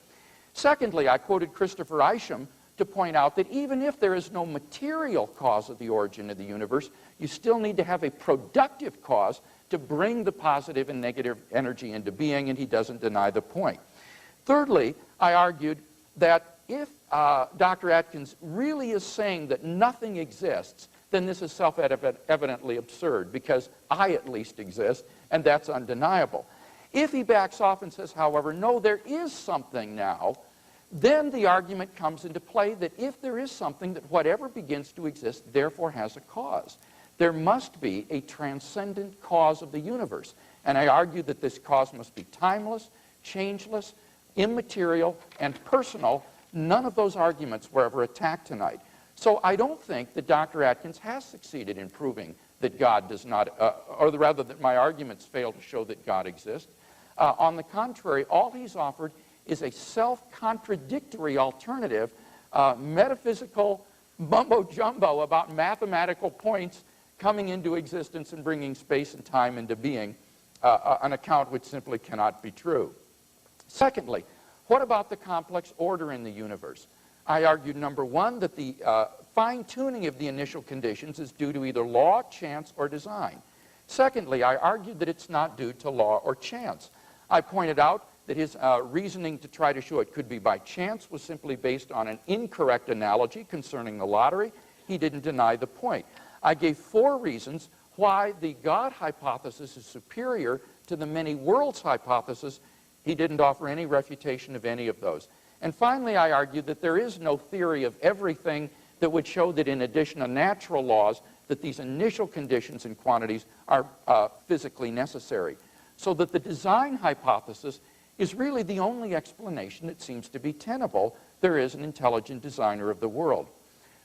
Secondly, I quoted Christopher Isham to point out that even if there is no material cause of the origin of the universe, you still need to have a productive cause to bring the positive and negative energy into being, and he doesn't deny the point. Thirdly, I argued that if Dr. Atkins really is saying that nothing exists, then this is self-evidently absurd, because I at least exist, and that's undeniable. If he backs off and says, however, no, there is something now, then the argument comes into play that if there is something, that whatever begins to exist therefore has a cause. There must be a transcendent cause of the universe. And I argue that this cause must be timeless, changeless, immaterial, and personal. None of those arguments were ever attacked tonight. So I don't think that Dr. Atkins has succeeded in proving that God does not, or rather that my arguments fail to show that God exists. On the contrary, all he's offered is a self-contradictory alternative, metaphysical mumbo-jumbo about mathematical points coming into existence and bringing space and time into being, an account which simply cannot be true. Secondly, what about the complex order in the universe? I argued, number one, that the fine-tuning of the initial conditions is due to either law, chance, or design. Secondly, I argued that it's not due to law or chance. I pointed out that his reasoning to try to show it could be by chance was simply based on an incorrect analogy concerning the lottery. He didn't deny the point. I gave 4 reasons why the God hypothesis is superior to the many worlds hypothesis. He didn't offer any refutation of any of those. And finally, I argued that there is no theory of everything that would show that in addition to natural laws, that these initial conditions and quantities are physically necessary. So that the design hypothesis is really the only explanation that seems to be tenable. There is an intelligent designer of the world.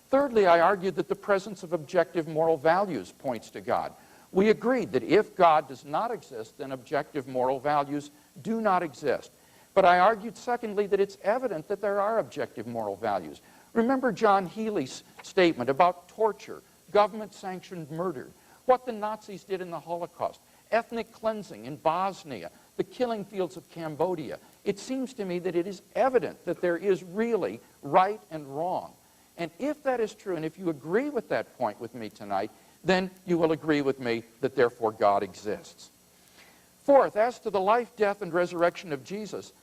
Thirdly, I argued that the presence of objective moral values points to God. We agreed that if God does not exist, then objective moral values do not exist. But I argued, secondly, that it's evident that there are objective moral values. Remember John Healy's statement about torture, government-sanctioned murder, what the Nazis did in the Holocaust, ethnic cleansing in Bosnia, the killing fields of Cambodia. It seems to me that it is evident that there is really right and wrong. And if that is true, and if you agree with that point with me tonight, then you will agree with me that therefore God exists. Fourth, as to the life, death, and resurrection of Jesus,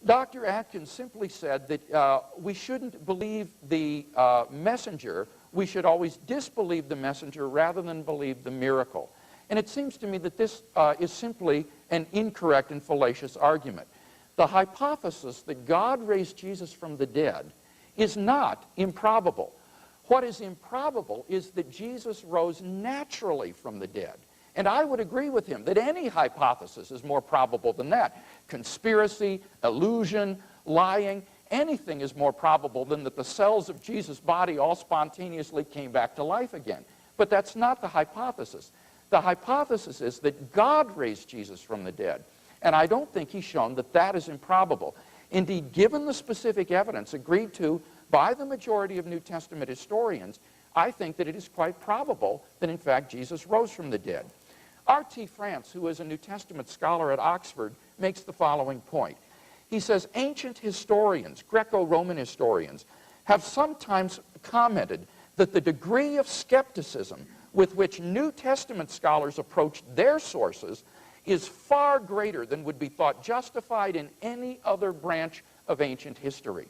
Dr. Atkins simply said that we shouldn't believe the messenger. We should always disbelieve the messenger rather than believe the miracle. And it seems to me that this is simply an incorrect and fallacious argument. The hypothesis that God raised Jesus from the dead is not improbable. What is improbable is that Jesus rose naturally from the dead. And I would agree with him that any hypothesis is more probable than that. Conspiracy, illusion, lying, anything is more probable than that the cells of Jesus' body all spontaneously came back to life again. But that's not the hypothesis. The hypothesis is that God raised Jesus from the dead. And I don't think he's shown that that is improbable. Indeed, given the specific evidence agreed to by the majority of New Testament historians, I think that it is quite probable that, in fact, Jesus rose from the dead. R.T. France, who is a New Testament scholar at Oxford, makes the following point. He says, ancient historians, Greco-Roman historians, have sometimes commented that the degree of skepticism with which New Testament scholars approached their sources is far greater than would be thought justified in any other branch of ancient history.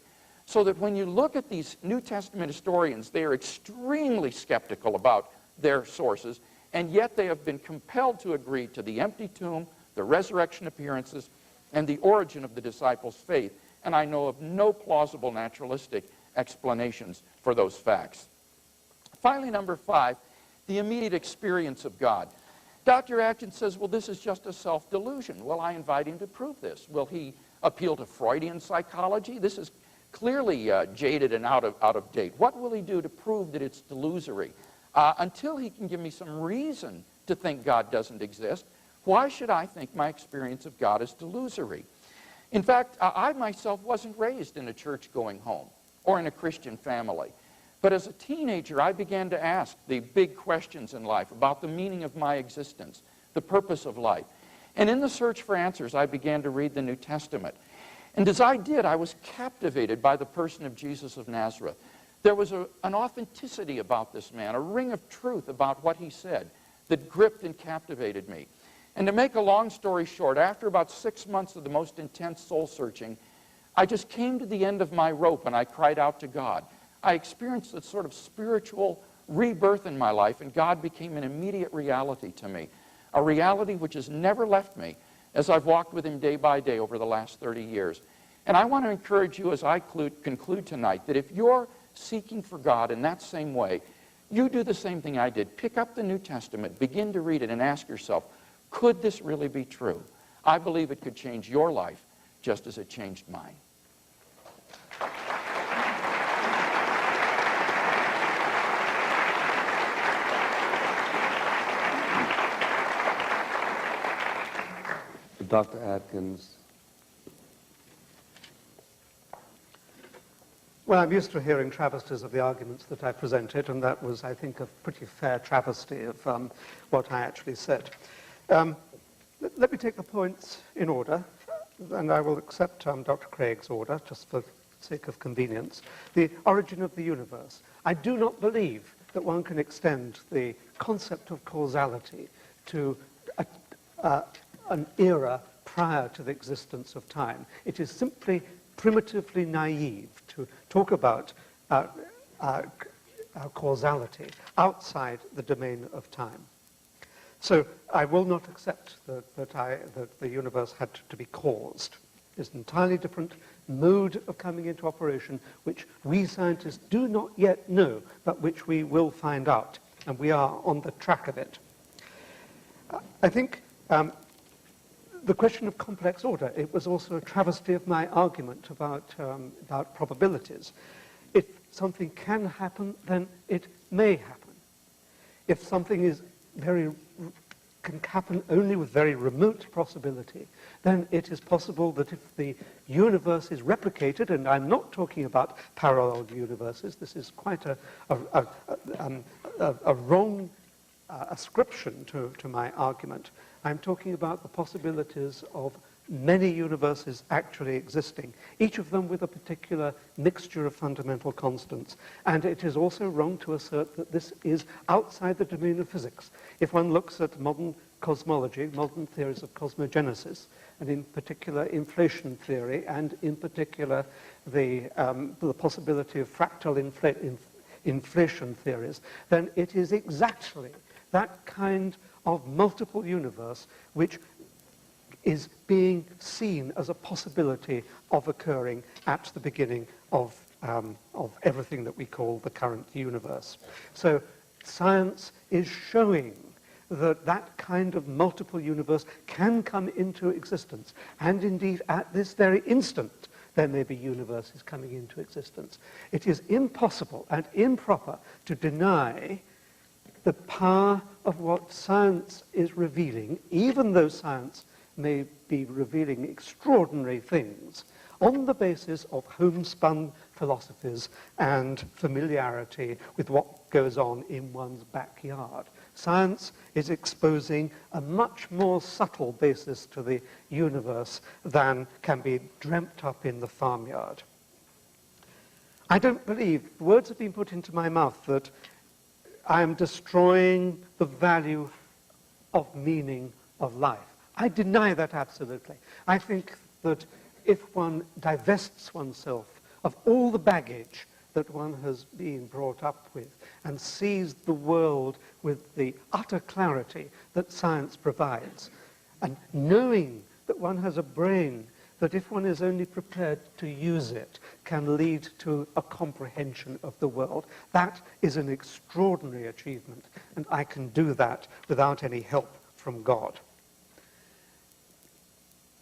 So that when you look at these New Testament historians, they are extremely skeptical about their sources, and yet they have been compelled to agree to the empty tomb, the resurrection appearances, and the origin of the disciples' faith. And I know of no plausible naturalistic explanations for those facts. Finally, number 5, the immediate experience of God. Dr. Atkins says, well, this is just a self-delusion. Well, I invite him to prove this. Will he appeal to Freudian psychology? This is clearly jaded and out of date. What will he do to prove that it's delusory? Until he can give me some reason to think God doesn't exist, Why should I think my experience of God is delusory? In fact, I myself wasn't raised in a church-going home or in a Christian family. But as a teenager, I began to ask the big questions in life about the meaning of my existence, the purpose of life. And in the search for answers, I began to read the New Testament. And as I did, I was captivated by the person of Jesus of Nazareth. There was an authenticity about this man, a ring of truth about what he said that gripped and captivated me. And to make a long story short, after about 6 months of the most intense soul searching, I just came to the end of my rope and I cried out to God. I experienced a sort of spiritual rebirth in my life, and God became an immediate reality to me, a reality which has never left me as I've walked with Him day by day over the last 30 years. And I want to encourage you as I conclude tonight that if you're seeking for God in that same way, you do the same thing I did. Pick up the New Testament, begin to read it, and ask yourself, could this really be true? I believe it could change your life just as it changed mine. Dr. Atkins. Well, I'm used to hearing travesties of the arguments that I presented, and that was, I think, a pretty fair travesty of what I actually said. Let me take the points in order, and I will accept Dr. Craig's order, just for the sake of convenience. The origin of the universe. I do not believe that one can extend the concept of causality to an era prior to the existence of time. It is simply primitively naive to talk about causality outside the domain of time. So I will not accept that the universe had to be caused. It's an entirely different mode of coming into operation, which we scientists do not yet know, but which we will find out, and we are on the track of it. I think the question of complex order, it was also a travesty of my argument about probabilities. If something can happen, then it may happen. If something can happen only with very remote possibility, then it is possible that if the universe is replicated, and I'm not talking about parallel universes, this is quite a wrong ascription to my argument. I'm talking about the possibilities of many universes actually existing, each of them with a particular mixture of fundamental constants. And it is also wrong to assert that this is outside the domain of physics. If one looks at modern cosmology, modern theories of cosmogenesis, and in particular inflation theory, and in particular the possibility of fractal inflation theories, then it is exactly that kind of multiple universe which is being seen as a possibility of occurring at the beginning of everything that we call the current universe. So science is showing that that kind of multiple universe can come into existence. And indeed, at this very instant, there may be universes coming into existence. It is impossible and improper to deny the power of what science is revealing, even though science may be revealing extraordinary things, on the basis of homespun philosophies and familiarity with what goes on in one's backyard. Science is exposing a much more subtle basis to the universe than can be dreamt up in the farmyard. I don't believe, words have been put into my mouth that I am destroying the value of meaning of life. I deny that absolutely. I think that if one divests oneself of all the baggage that one has been brought up with and sees the world with the utter clarity that science provides, and knowing that one has a brain that if one is only prepared to use it can lead to a comprehension of the world, that is an extraordinary achievement, and I can do that without any help from God.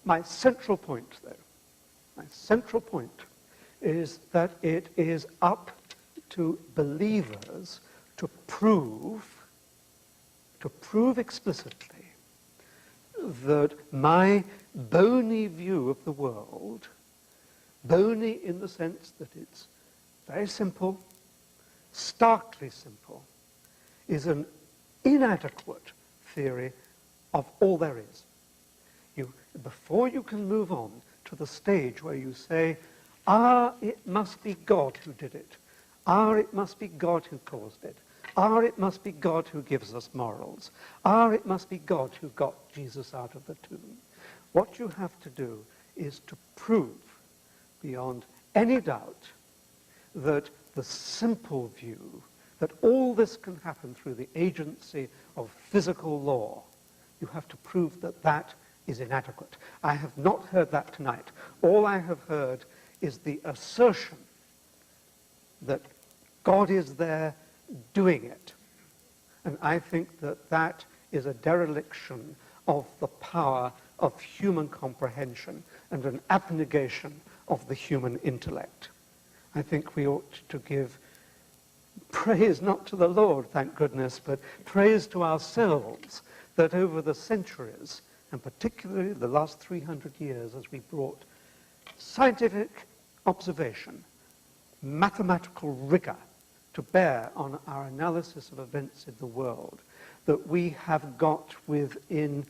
My central point, though, is that it is up to believers to prove explicitly that my bony view of the world, bony in the sense that it's very simple, starkly simple, is an inadequate theory of all there is. Before you can move on to the stage where you say, it must be God who did it. It must be God who caused it. It must be God who gives us morals. It must be God who got Jesus out of the tomb. What you have to do is to prove beyond any doubt that the simple view that all this can happen through the agency of physical law, you have to prove that that is inadequate. I have not heard that tonight. All I have heard is the assertion that God is there doing it. And I think that that is a dereliction of the power of human comprehension and an abnegation of the human intellect. I think we ought to give praise not to the Lord, thank goodness, but praise to ourselves that over the centuries, and particularly the last 300 years, as we brought scientific observation, mathematical rigor to bear on our analysis of events in the world, that we have got within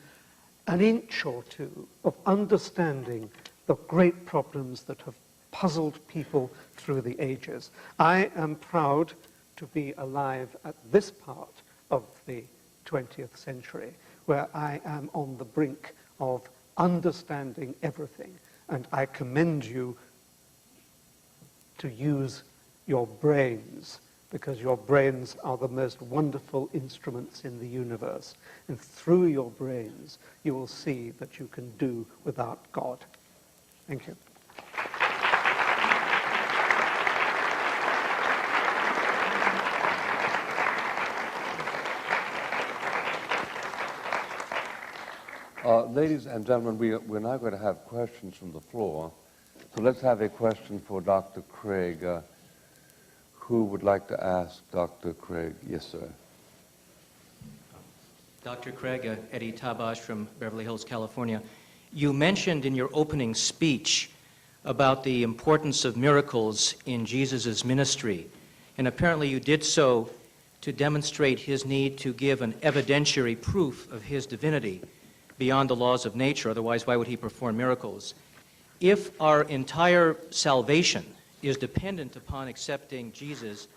an inch or two of understanding the great problems that have puzzled people through the ages. I am proud to be alive at this part of the 20th century, where I am on the brink of understanding everything. And I commend you to use your brains, because your brains are the most wonderful instruments in the universe. And through your brains, you will see that you can do without God. Thank you. Ladies and gentlemen, we're now going to have questions from the floor. So let's have a question for Dr. Craig. Who would like to ask Dr. Craig? Yes, sir. Dr. Craig, Eddie Tabash from Beverly Hills, California. You mentioned in your opening speech about the importance of miracles in Jesus' ministry, and apparently you did so to demonstrate his need to give an evidentiary proof of his divinity beyond the laws of nature, otherwise why would he perform miracles? If our entire salvation is dependent upon accepting Jesus,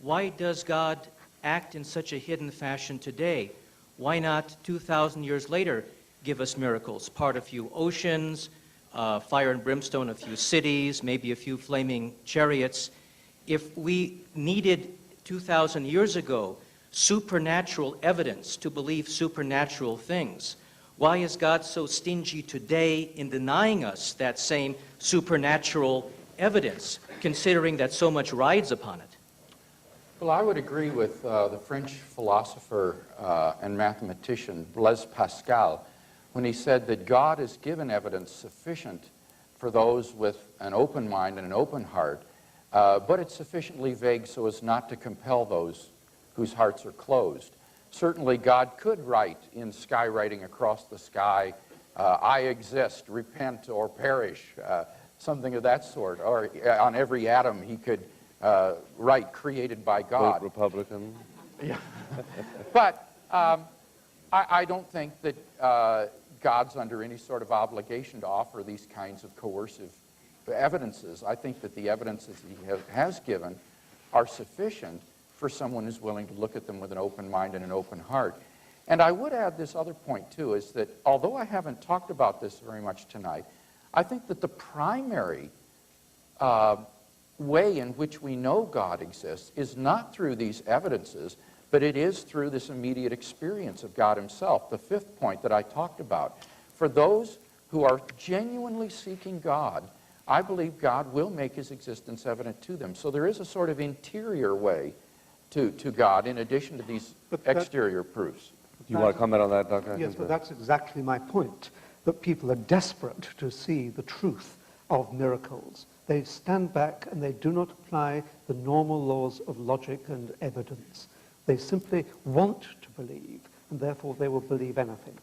why does God act in such a hidden fashion today? Why not 2,000 years later give us miracles? Part a few oceans, fire and brimstone a few cities, maybe a few flaming chariots. If we needed 2,000 years ago supernatural evidence to believe supernatural things, why is God so stingy today in denying us that same supernatural evidence, considering that so much rides upon it? Well, I would agree with the French philosopher and mathematician Blaise Pascal when he said that God has given evidence sufficient for those with an open mind and an open heart, but it's sufficiently vague so as not to compel those whose hearts are closed. Certainly, God could write in skywriting across the sky, I exist, repent or perish, something of that sort. Or on every atom he could write, created by God. Vote Republican. Yeah. But I don't think that God's under any sort of obligation to offer these kinds of coercive evidences. I think that the evidences he has given are sufficient for someone who's willing to look at them with an open mind and an open heart. And I would add this other point, too, is that although I haven't talked about this very much tonight, I think that the primary way in which we know God exists is not through these evidences, but it is through this immediate experience of God himself, the fifth point that I talked about. For those who are genuinely seeking God, I believe God will make his existence evident to them. So there is a sort of interior way to God in addition to these exterior proofs. Do you want to comment on that, Dr. Yes, but that's exactly my point, that people are desperate to see the truth of miracles. They stand back and they do not apply the normal laws of logic and evidence. They simply want to believe, and therefore they will believe anything.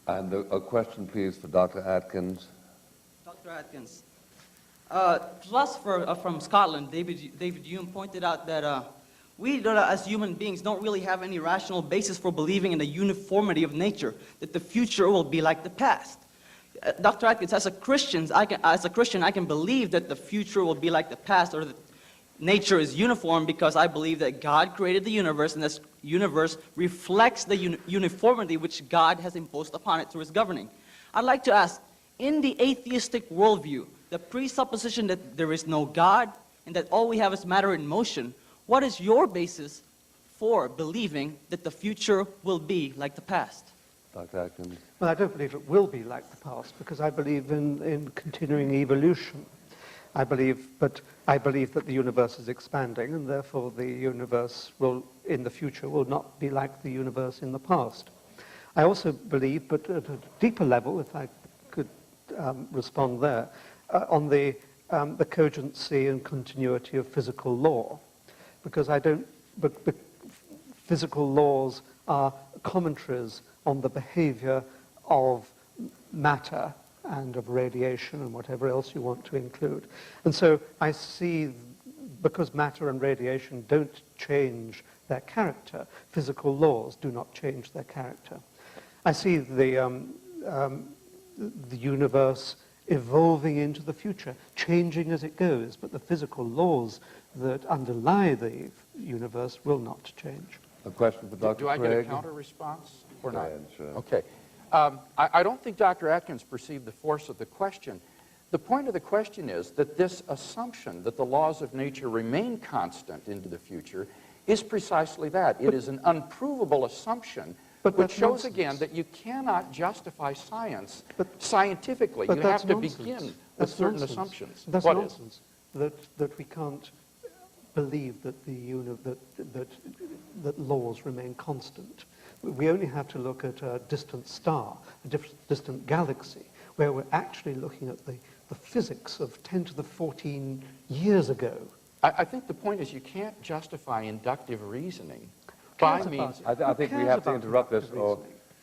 And a question, please, for Dr. Atkins. Dr. Atkins, philosopher from Scotland, David Hume, pointed out that we as human beings don't really have any rational basis for believing in the uniformity of nature, that the future will be like the past. Dr. Atkins, as a Christian, I can believe that the future will be like the past, or that nature is uniform, because I believe that God created the universe, and this universe reflects the uniformity which God has imposed upon it through his governing. I'd like to ask, in the atheistic worldview, the presupposition that there is no God and that all we have is matter in motion, what is your basis for believing that the future will be like the past? Dr. Atkins. Well, I don't believe it will be like the past, because I believe in continuing evolution. I believe that the universe is expanding, and therefore the universe will, in the future, will not be like the universe in the past. I also believe, but at a deeper level, if I could respond there, on the cogency and continuity of physical law, because physical laws are commentaries on the behavior of matter and of radiation and whatever else you want to include. And so I see, because matter and radiation don't change their character, physical laws do not change their character. I see the universe evolving into the future, changing as it goes, but the physical laws that underlie the universe will not change. A question for Dr. Do I Craig? get a counter response or Go not? ahead, sure. Okay. I don't think Dr. Atkins perceived the force of the question. The point of the question is that this assumption that the laws of nature remain constant into the future is precisely that. It is an unprovable assumption, which shows again that you cannot justify science scientifically. You have to begin with certain assumptions. That's What nonsense. That we can't believe that that laws remain constant. We only have to look at a distant star, a distant galaxy, where we're actually looking at the physics of 10 to the 14 years ago. I think the point is you can't justify inductive reasoning by means... I think we have to interrupt this,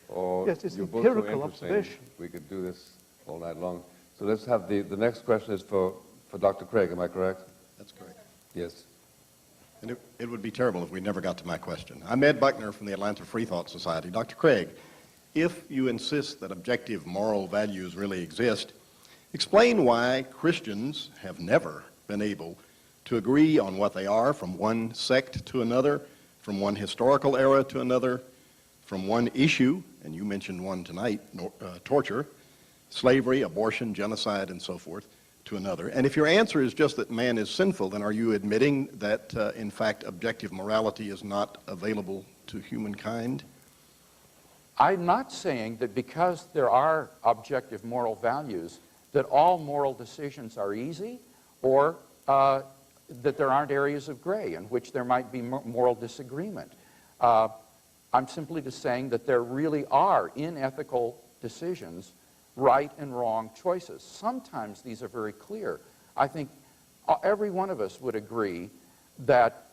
or yes, it's you're both so empirical interesting. observation. We could do this all night long. So let's have the next question is for Dr. Craig, am I correct? That's correct. Yes. And it would be terrible if we never got to my question. I'm Ed Buckner from the Atlanta Free Thought Society. Dr. Craig, if you insist that objective moral values really exist, explain why Christians have never been able to agree on what they are from one sect to another, from one historical era to another, from one issue, and you mentioned one tonight, torture, slavery, abortion, genocide, and so forth, to another. And if your answer is just that man is sinful, then are you admitting that, in fact, objective morality is not available to humankind? I'm not saying that because there are objective moral values that all moral decisions are easy, or that there aren't areas of gray in which there might be moral disagreement. I'm simply just saying that there really are, in ethical decisions, right and wrong choices. Sometimes these are very clear. I think every one of us would agree that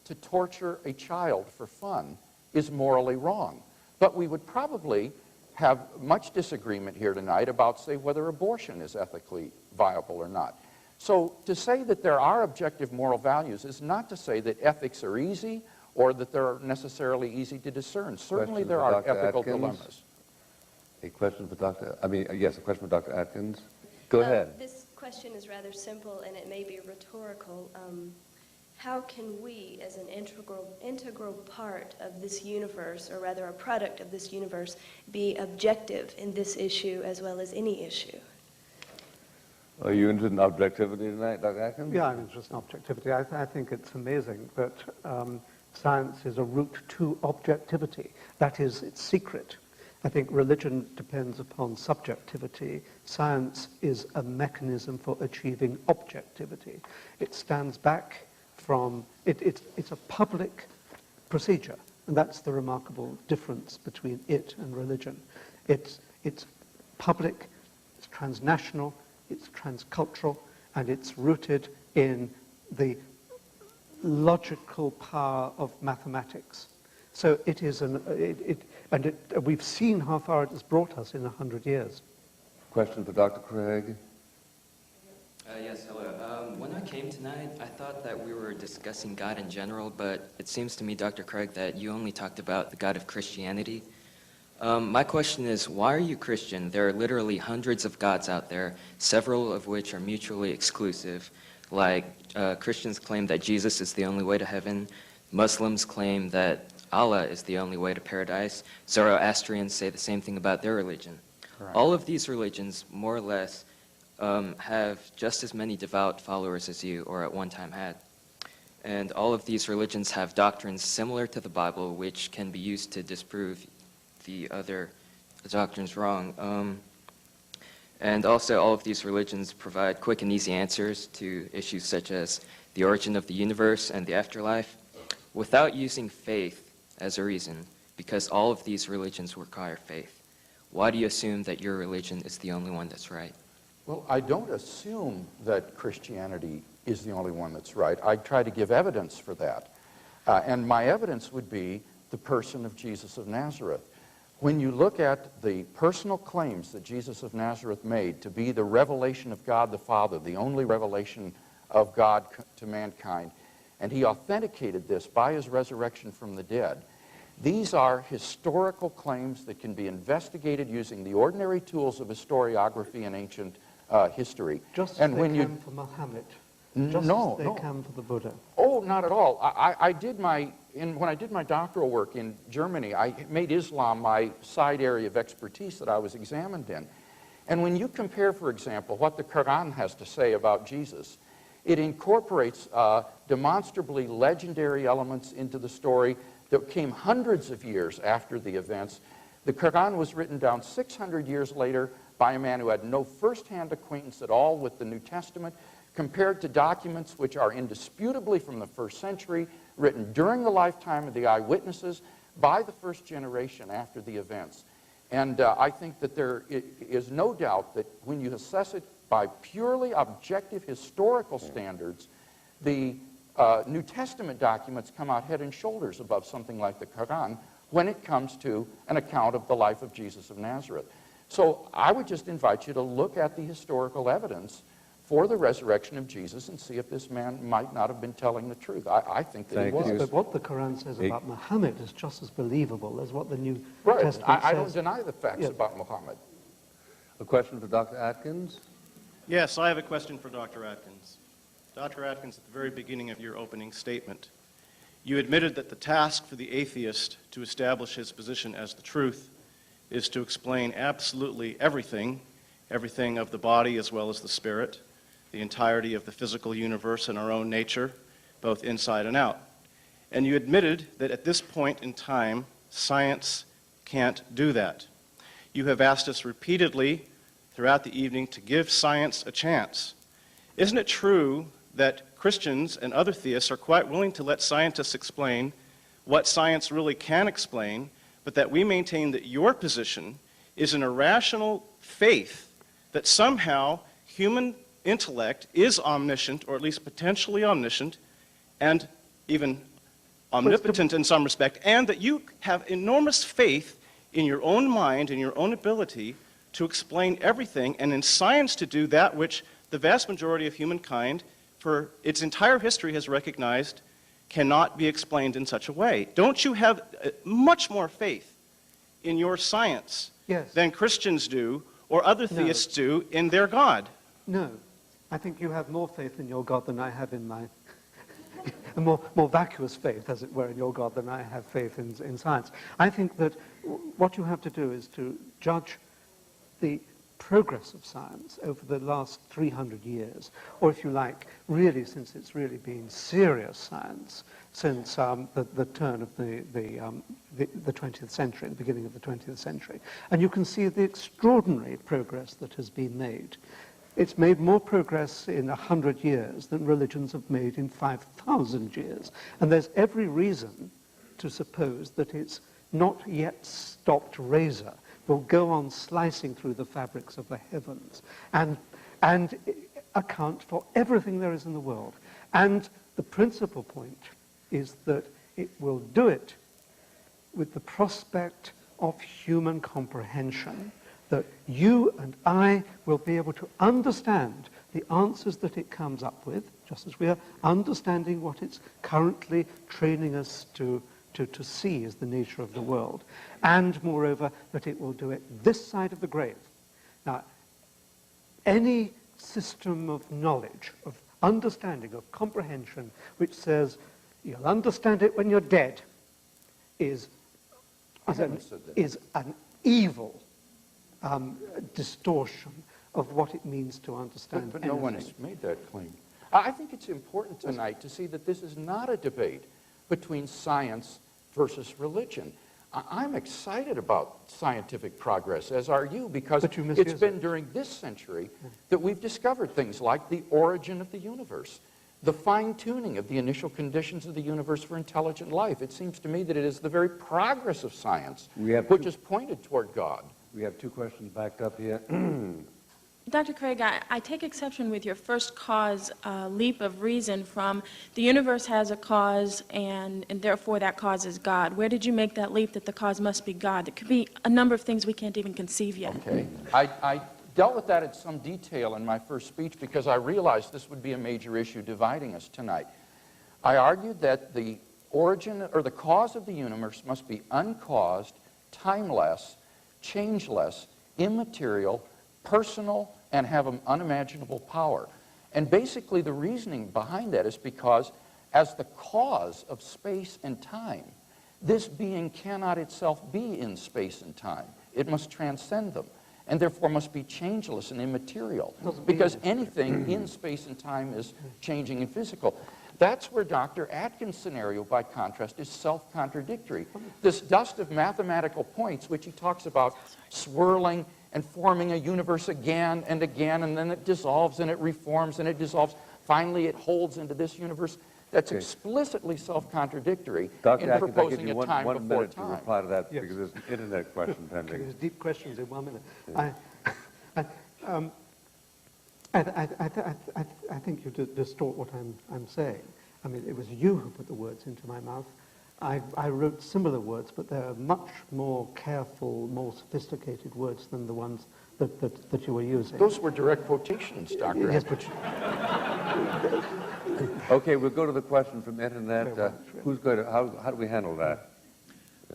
to torture a child for fun is morally wrong. But we would probably have much disagreement here tonight about, say, whether abortion is ethically viable or not. So to say that there are objective moral values is not to say that ethics are easy or that they're necessarily easy to discern. Certainly there are ethical dilemmas. A question for yes, a question for Dr. Atkins. Go ahead. This question is rather simple, and it may be rhetorical. How can we, as an integral part of this universe, or rather a product of this universe, be objective in this issue as well as any issue? Are you interested in objectivity tonight, Dr. Atkins? Yeah, I'm interested in objectivity. I think it's amazing that science is a route to objectivity. That is its secret. I think religion depends upon subjectivity. Science is a mechanism for achieving objectivity. It stands back from, it's a public procedure, and that's the remarkable difference between it and religion. It's public, it's transnational, it's transcultural, and it's rooted in the logical power of mathematics. So it is And we've seen how far it has brought us in 100 years. Question for Dr. Craig. Yes, hello. When I came tonight, I thought that we were discussing God in general, but it seems to me, Dr. Craig, that you only talked about the God of Christianity. My question is, why are you Christian? There are literally hundreds of gods out there, several of which are mutually exclusive. Like, Christians claim that Jesus is the only way to heaven. Muslims claim that Allah is the only way to paradise. Zoroastrians say the same thing about their religion. Correct. All of these religions, more or less, have just as many devout followers as you, or at one time had. And all of these religions have doctrines similar to the Bible, which can be used to disprove the other doctrines wrong. And also, all of these religions provide quick and easy answers to issues such as the origin of the universe and the afterlife, without using faith as a reason, because all of these religions require faith. Why do you assume that your religion is the only one that's right? Well, I don't assume that Christianity is the only one that's right. I try to give evidence for that. And my evidence would be the person of Jesus of Nazareth. When you look at the personal claims that Jesus of Nazareth made to be the revelation of God the Father, the only revelation of God to mankind, and he authenticated this by his resurrection from the dead, these are historical claims that can be investigated using the ordinary tools of historiography and ancient history. Just and as when they can for Muhammad. Just no, as they can for the Buddha. Oh, not at all. When I did my doctoral work in Germany, I made Islam my side area of expertise that I was examined in. And when you compare, for example, what the Quran has to say about Jesus, it incorporates demonstrably legendary elements into the story that came hundreds of years after the events. The Quran was written down 600 years later by a man who had no first-hand acquaintance at all with the New Testament, compared to documents which are indisputably from the first century, written during the lifetime of the eyewitnesses by the first generation after the events. And I think that there is no doubt that when you assess it by purely objective historical standards, the New Testament documents come out head and shoulders above something like the Quran when it comes to an account of the life of Jesus of Nazareth. So I would just invite you to look at the historical evidence for the resurrection of Jesus and see if this man might not have been telling the truth. I think that he was. But what the Quran says about Muhammad is just as believable as what the New Right. Testament I says. don't deny the facts about Muhammad. A question for Dr. Atkins. Yes, I have a question for Dr. Atkins. Dr. Atkins, at the very beginning of your opening statement, you admitted that the task for the atheist to establish his position as the truth is to explain absolutely everything, everything of the body as well as the spirit, the entirety of the physical universe and our own nature, both inside and out. And you admitted that at this point in time, science can't do that. You have asked us repeatedly throughout the evening to give science a chance. Isn't it true that Christians and other theists are quite willing to let scientists explain what science really can explain, but that we maintain that your position is an irrational faith that somehow human intellect is omniscient, or at least potentially omniscient, and even omnipotent in some respect, and that you have enormous faith in your own mind and your own ability to explain everything, and in science to do that which the vast majority of humankind for its entire history has recognized cannot be explained in such a way. Don't you have much more faith in your science than Christians do or other theists do in their God? No. I think you have more faith in your God than I have in mine. A more vacuous faith, as it were, in your God than I have faith in science. I think that what you have to do is to judge the progress of science over the last 300 years, or if you like, really since it's really been serious science since the turn of the 20th century, the beginning of the 20th century. And you can see the extraordinary progress that has been made. It's made more progress in 100 years than religions have made in 5,000 years. And there's every reason to suppose that it's not yet stopped razor will go on slicing through the fabrics of the heavens and account for everything there is in the world. And the principal point is that it will do it with the prospect of human comprehension that you and I will be able to understand the answers that it comes up with, just as we are understanding what it's currently training us to see as the nature of the world, and moreover, that it will do it this side of the grave. Now, any system of knowledge, of understanding, of comprehension, which says you'll understand it when you're dead, is an evil distortion of what it means to understand But no one has made that claim. I think it's important tonight to see that this is not a debate between science versus religion. I'm excited about scientific progress, as are you, because it's been during this century that we've discovered things like the origin of the universe, the fine-tuning of the initial conditions of the universe for intelligent life. It seems to me that it is the very progress of science which is pointed toward God. We have two questions backed up here. Dr. Craig, I take exception with your first cause leap of reason from the universe has a cause and therefore that cause is God. Where did you make that leap that the cause must be God? There could be a number of things we can't even conceive yet. Okay. I dealt with that in some detail in my first speech because I realized this would be a major issue dividing us tonight. I argued that the origin or the cause of the universe must be uncaused, timeless, changeless, immaterial, personal, and have an unimaginable power. And basically the reasoning behind that is because as the cause of space and time, this being cannot itself be in space and time. It must transcend them, and therefore must be changeless and immaterial, because anything in space and time is changing and physical. That's where Dr. Atkins' scenario, by contrast, is self-contradictory. This dust of mathematical points, which he talks about swirling and forming a universe again and again, and then it dissolves and it reforms and it dissolves. Finally, it holds into this universe. That's explicitly self-contradictory in proposing a time one before minute time. to reply to that, because there's an internet question pending. There's deep questions in 1 minute. Yeah. I think you distort what I'm saying. I mean, it was you who put the words into my mouth. I wrote similar words, but they're much more careful, more sophisticated words than the ones that you were using. Those were direct quotations, Dr. Yes, Atkins. but Okay, we'll go to the question from internet. Who's going to, how do we handle that?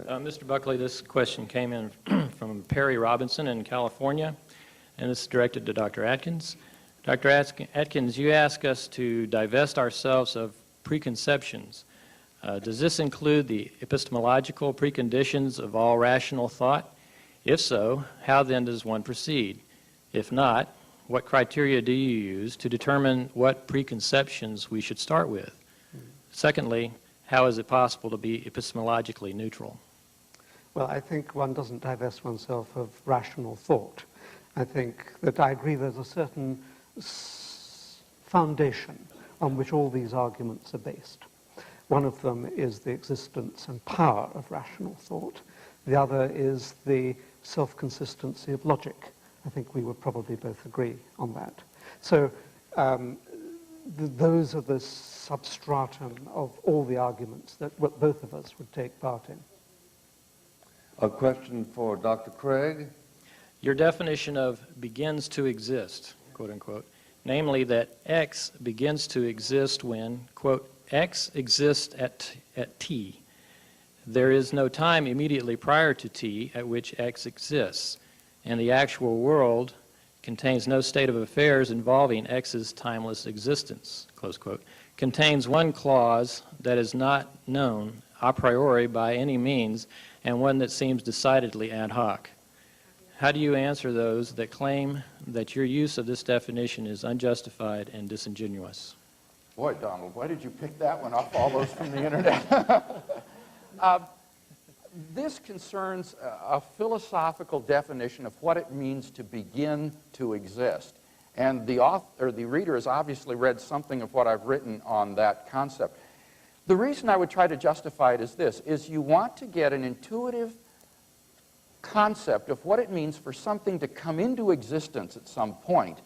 Mr. Buckley, this question came in from Perry Robinson in California, and this is directed to Dr. Atkins. Dr. Atkins, you ask us to divest ourselves of preconceptions. Does this include the epistemological preconditions of all rational thought? If so, how then does one proceed? If not, what criteria do you use to determine what preconceptions we should start with? Secondly, how is it possible to be epistemologically neutral? Well, I think one doesn't divest oneself of rational thought. I think that I agree there's a certain foundation on which all these arguments are based. One of them is the existence and power of rational thought. The other is the self-consistency of logic. I think we would probably both agree on that. So those are the substratum of all the arguments that both of us would take part in. A question for Dr. Craig. Your definition of begins to exist, quote unquote, namely that X begins to exist when, quote, X exists at T. There is no time immediately prior to T at which X exists, and the actual world contains no state of affairs involving X's timeless existence, close quote, contains one clause that is not known a priori by any means, and one that seems decidedly ad hoc. How do you answer those that claim that your use of this definition is unjustified and disingenuous? Boy, Donald, why did you pick that one off all those from the internet? This concerns a philosophical definition of what it means to begin to exist. And the author, or the reader has obviously read something of what I've written on that concept. The reason I would try to justify it is this, is you want to get an intuitive concept of what it means for something to come into existence at some point,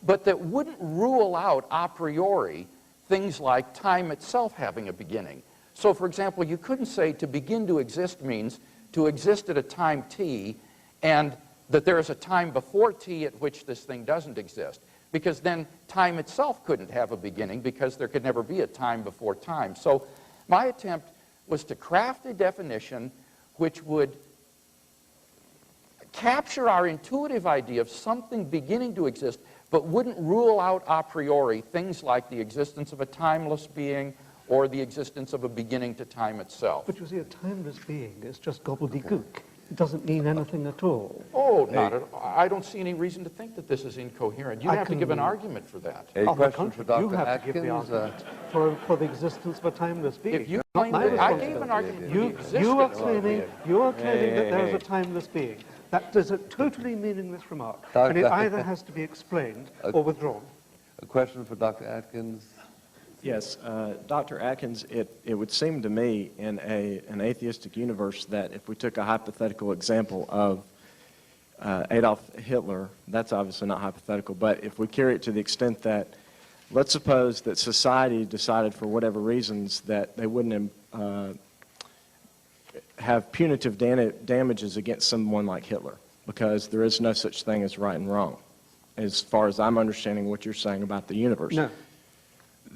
but that wouldn't rule out a priori things like time itself having a beginning. So, for example, you couldn't say to begin to exist means to exist at a time t, and that there is a time before t at which this thing doesn't exist. Because then time itself couldn't have a beginning, because there could never be a time before time. So my attempt was to craft a definition which would capture our intuitive idea of something beginning to exist, but wouldn't rule out a priori things like the existence of a timeless being or the existence of a beginning to time itself. But you see, a timeless being is just gobbledygook. It doesn't mean anything at all. Oh, not at all. I don't see any reason to think that this is incoherent. You have to give an argument for that. A On the question for contrary, you Dr. have to give the Atkins. argument for the existence of a timeless being. If you Not claim my that I gave an responsibility. argument for the existence You are of claiming that there is a timeless being. That is a totally meaningless remark, Dr. and it either has to be explained or withdrawn. A question for Dr. Atkins. Yes, Dr. Atkins, it would seem to me in an atheistic universe that if we took a hypothetical example of Adolf Hitler, that's obviously not hypothetical, but if we carry it to the extent that, let's suppose that society decided for whatever reasons that they wouldn't have punitive damages against someone like Hitler, because there is no such thing as right and wrong, as far as I'm understanding what you're saying about the universe. No.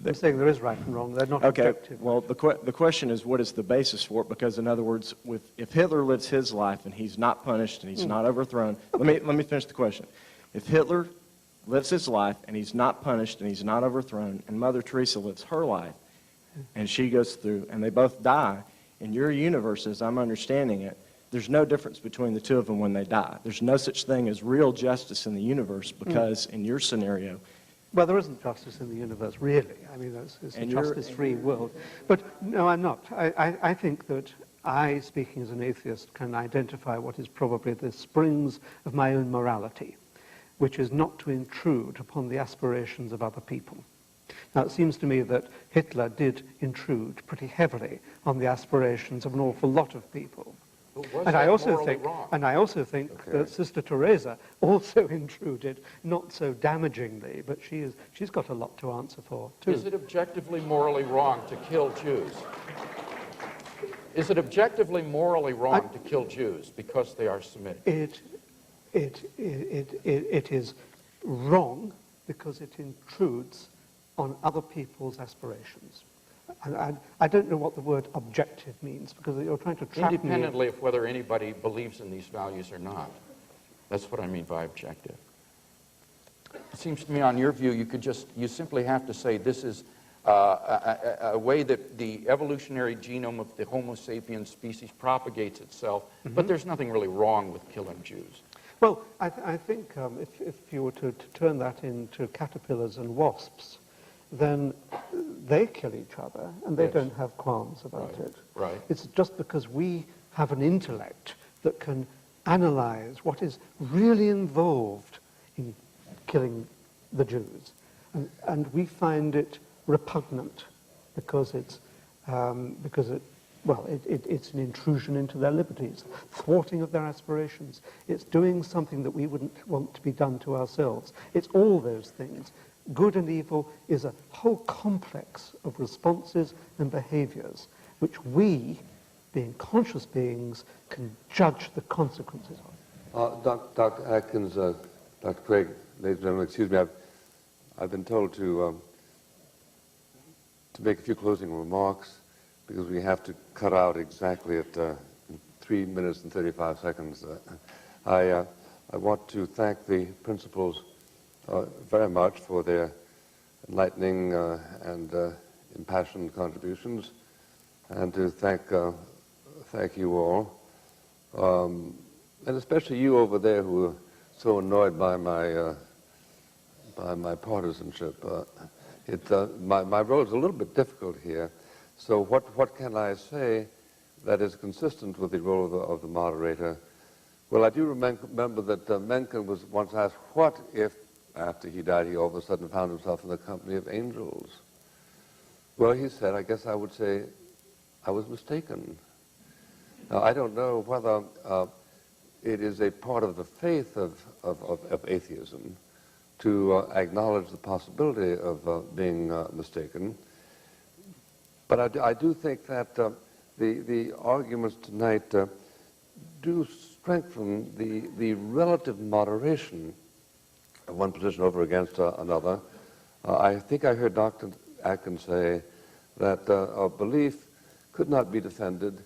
I'm saying there is right and wrong. They're not Okay, objective. well, the question is, what is the basis for it? Because, in other words, if Hitler lives his life and he's not punished and he's not overthrown, let me finish the question. If Hitler lives his life and he's not punished and he's not overthrown, and Mother Teresa lives her life and she goes through and they both die, in your universe, as I'm understanding it, there's no difference between the two of them when they die. There's no such thing as real justice in the universe because, in your scenario, well, there isn't justice in the universe, really. I mean, it's a justice-free world. But no, I'm not. I think that I, speaking as an atheist, can identify what is probably the springs of my own morality, which is not to intrude upon the aspirations of other people. Now, it seems to me that Hitler did intrude pretty heavily on the aspirations of an awful lot of people. And I also think that Sister Teresa also intruded, not so damagingly, but she's got a lot to answer for, too. Is it objectively morally wrong to kill Jews? Is it objectively morally wrong to kill Jews because they are Semitic? It is wrong because it intrudes on other people's aspirations. And I don't know what the word objective means, because you're trying to trap me. Independently of whether anybody believes in these values or not. That's what I mean by objective. It seems to me, on your view, you simply have to say this is a way that the evolutionary genome of the Homo sapiens species propagates itself, but there's nothing really wrong with killing Jews. Well, I think if you were to turn that into caterpillars and wasps, then they kill each other, and they don't have qualms about it. Right. It's just because we have an intellect that can analyze what is really involved in killing the Jews, and we find it repugnant because it's an intrusion into their liberties, thwarting of their aspirations. It's doing something that we wouldn't want to be done to ourselves. It's all those things. Good and evil is a whole complex of responses and behaviors which we, being conscious beings, can judge the consequences of. Dr. Atkins, Dr. Craig, ladies and gentlemen, excuse me, I've been told to make a few closing remarks because we have to cut out exactly at 3 minutes and 35 seconds. I want to thank the principals very much for their enlightening and impassioned contributions, and to thank you all, and especially you over there who are so annoyed by my partisanship. My role is a little bit difficult here, so what can I say that is consistent with the role of the moderator? Well, I do remember that Mencken was once asked, what if after he died, he all of a sudden found himself in the company of angels? Well, he said, I guess I would say, I was mistaken. Now, I don't know whether it is a part of the faith of atheism to acknowledge the possibility of being mistaken. But I do think that the arguments tonight do strengthen the relative moderation of one position over against another. I think I heard Dr. Atkins say that a belief could not be defended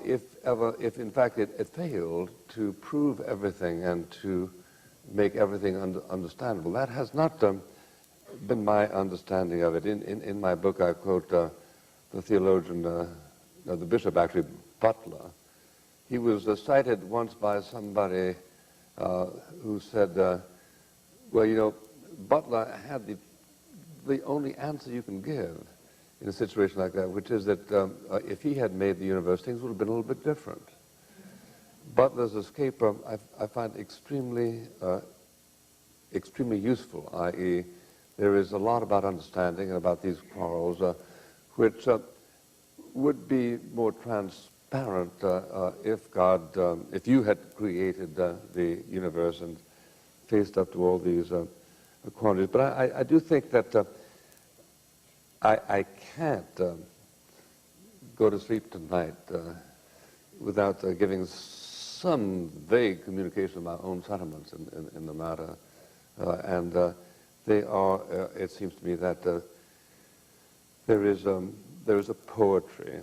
if in fact it failed to prove everything and to make everything understandable. That has not been my understanding of it. In my book, I quote the theologian, the bishop actually, Butler. He was cited once by somebody who said, well, you know, Butler had the only answer you can give in a situation like that, which is that if he had made the universe, things would have been a little bit different. Butler's escape, I find extremely useful, i.e., there is a lot about understanding and about these quarrels which would be more transparent if God, if you had created the universe and faced up to all these quantities. But I do think that I can't go to sleep tonight without giving some vague communication of my own sentiments in the matter. And they are, it seems to me that there is a poetry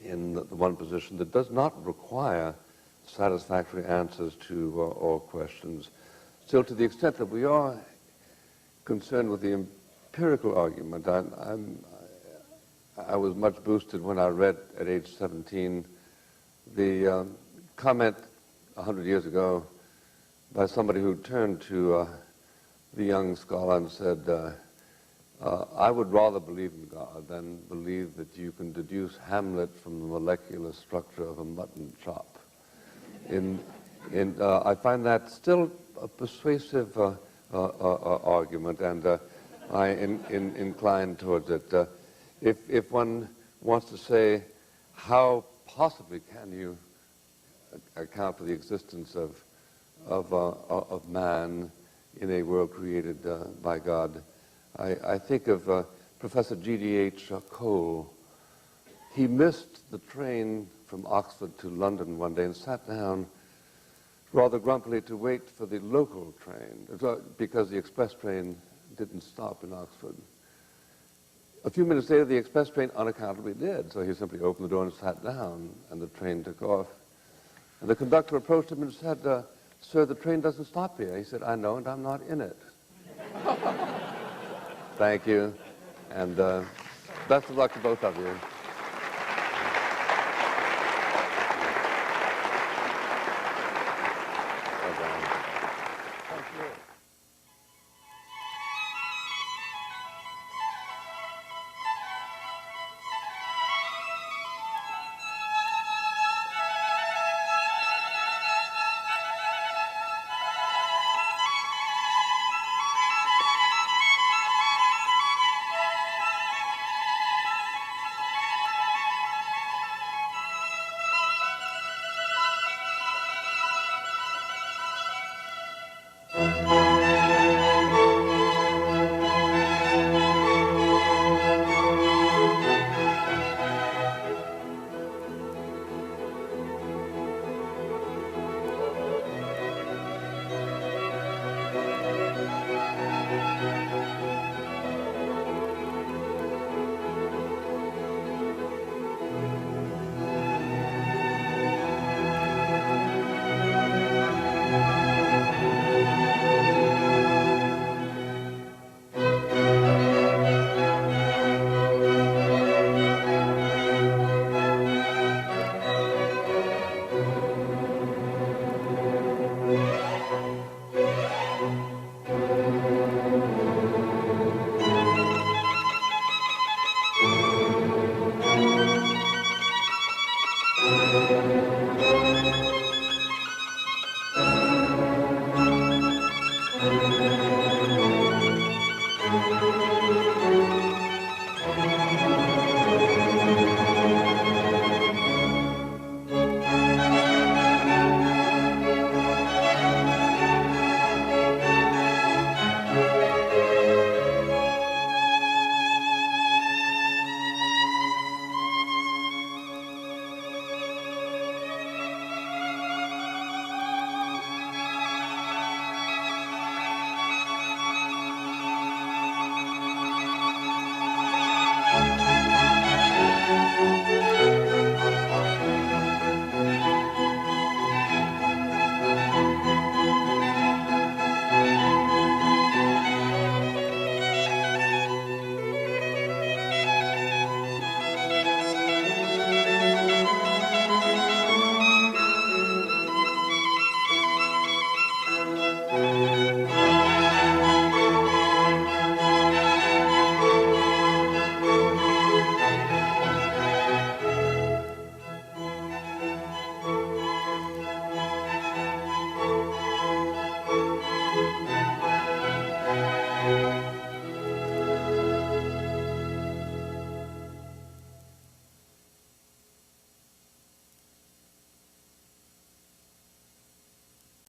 in the one position that does not require satisfactory answers to all questions. Still, to the extent that we are concerned with the empirical argument, I was much boosted when I read at age 17 the comment 100 years ago by somebody who turned to the young scholar and said, I would rather believe in God than believe that you can deduce Hamlet from the molecular structure of a mutton chop. I find that still a persuasive argument, and I incline towards it. If one wants to say, how possibly can you account for the existence of man in a world created by God, I think of Professor G.D.H. Cole. He missed the train from Oxford to London one day and sat down rather grumpily to wait for the local train because the express train didn't stop in Oxford. A few minutes later, the express train unaccountably did, so he simply opened the door and sat down, and the train took off. And the conductor approached him and said, sir, the train doesn't stop here. He said, I know, and I'm not in it. Thank you, and best of luck to both of you.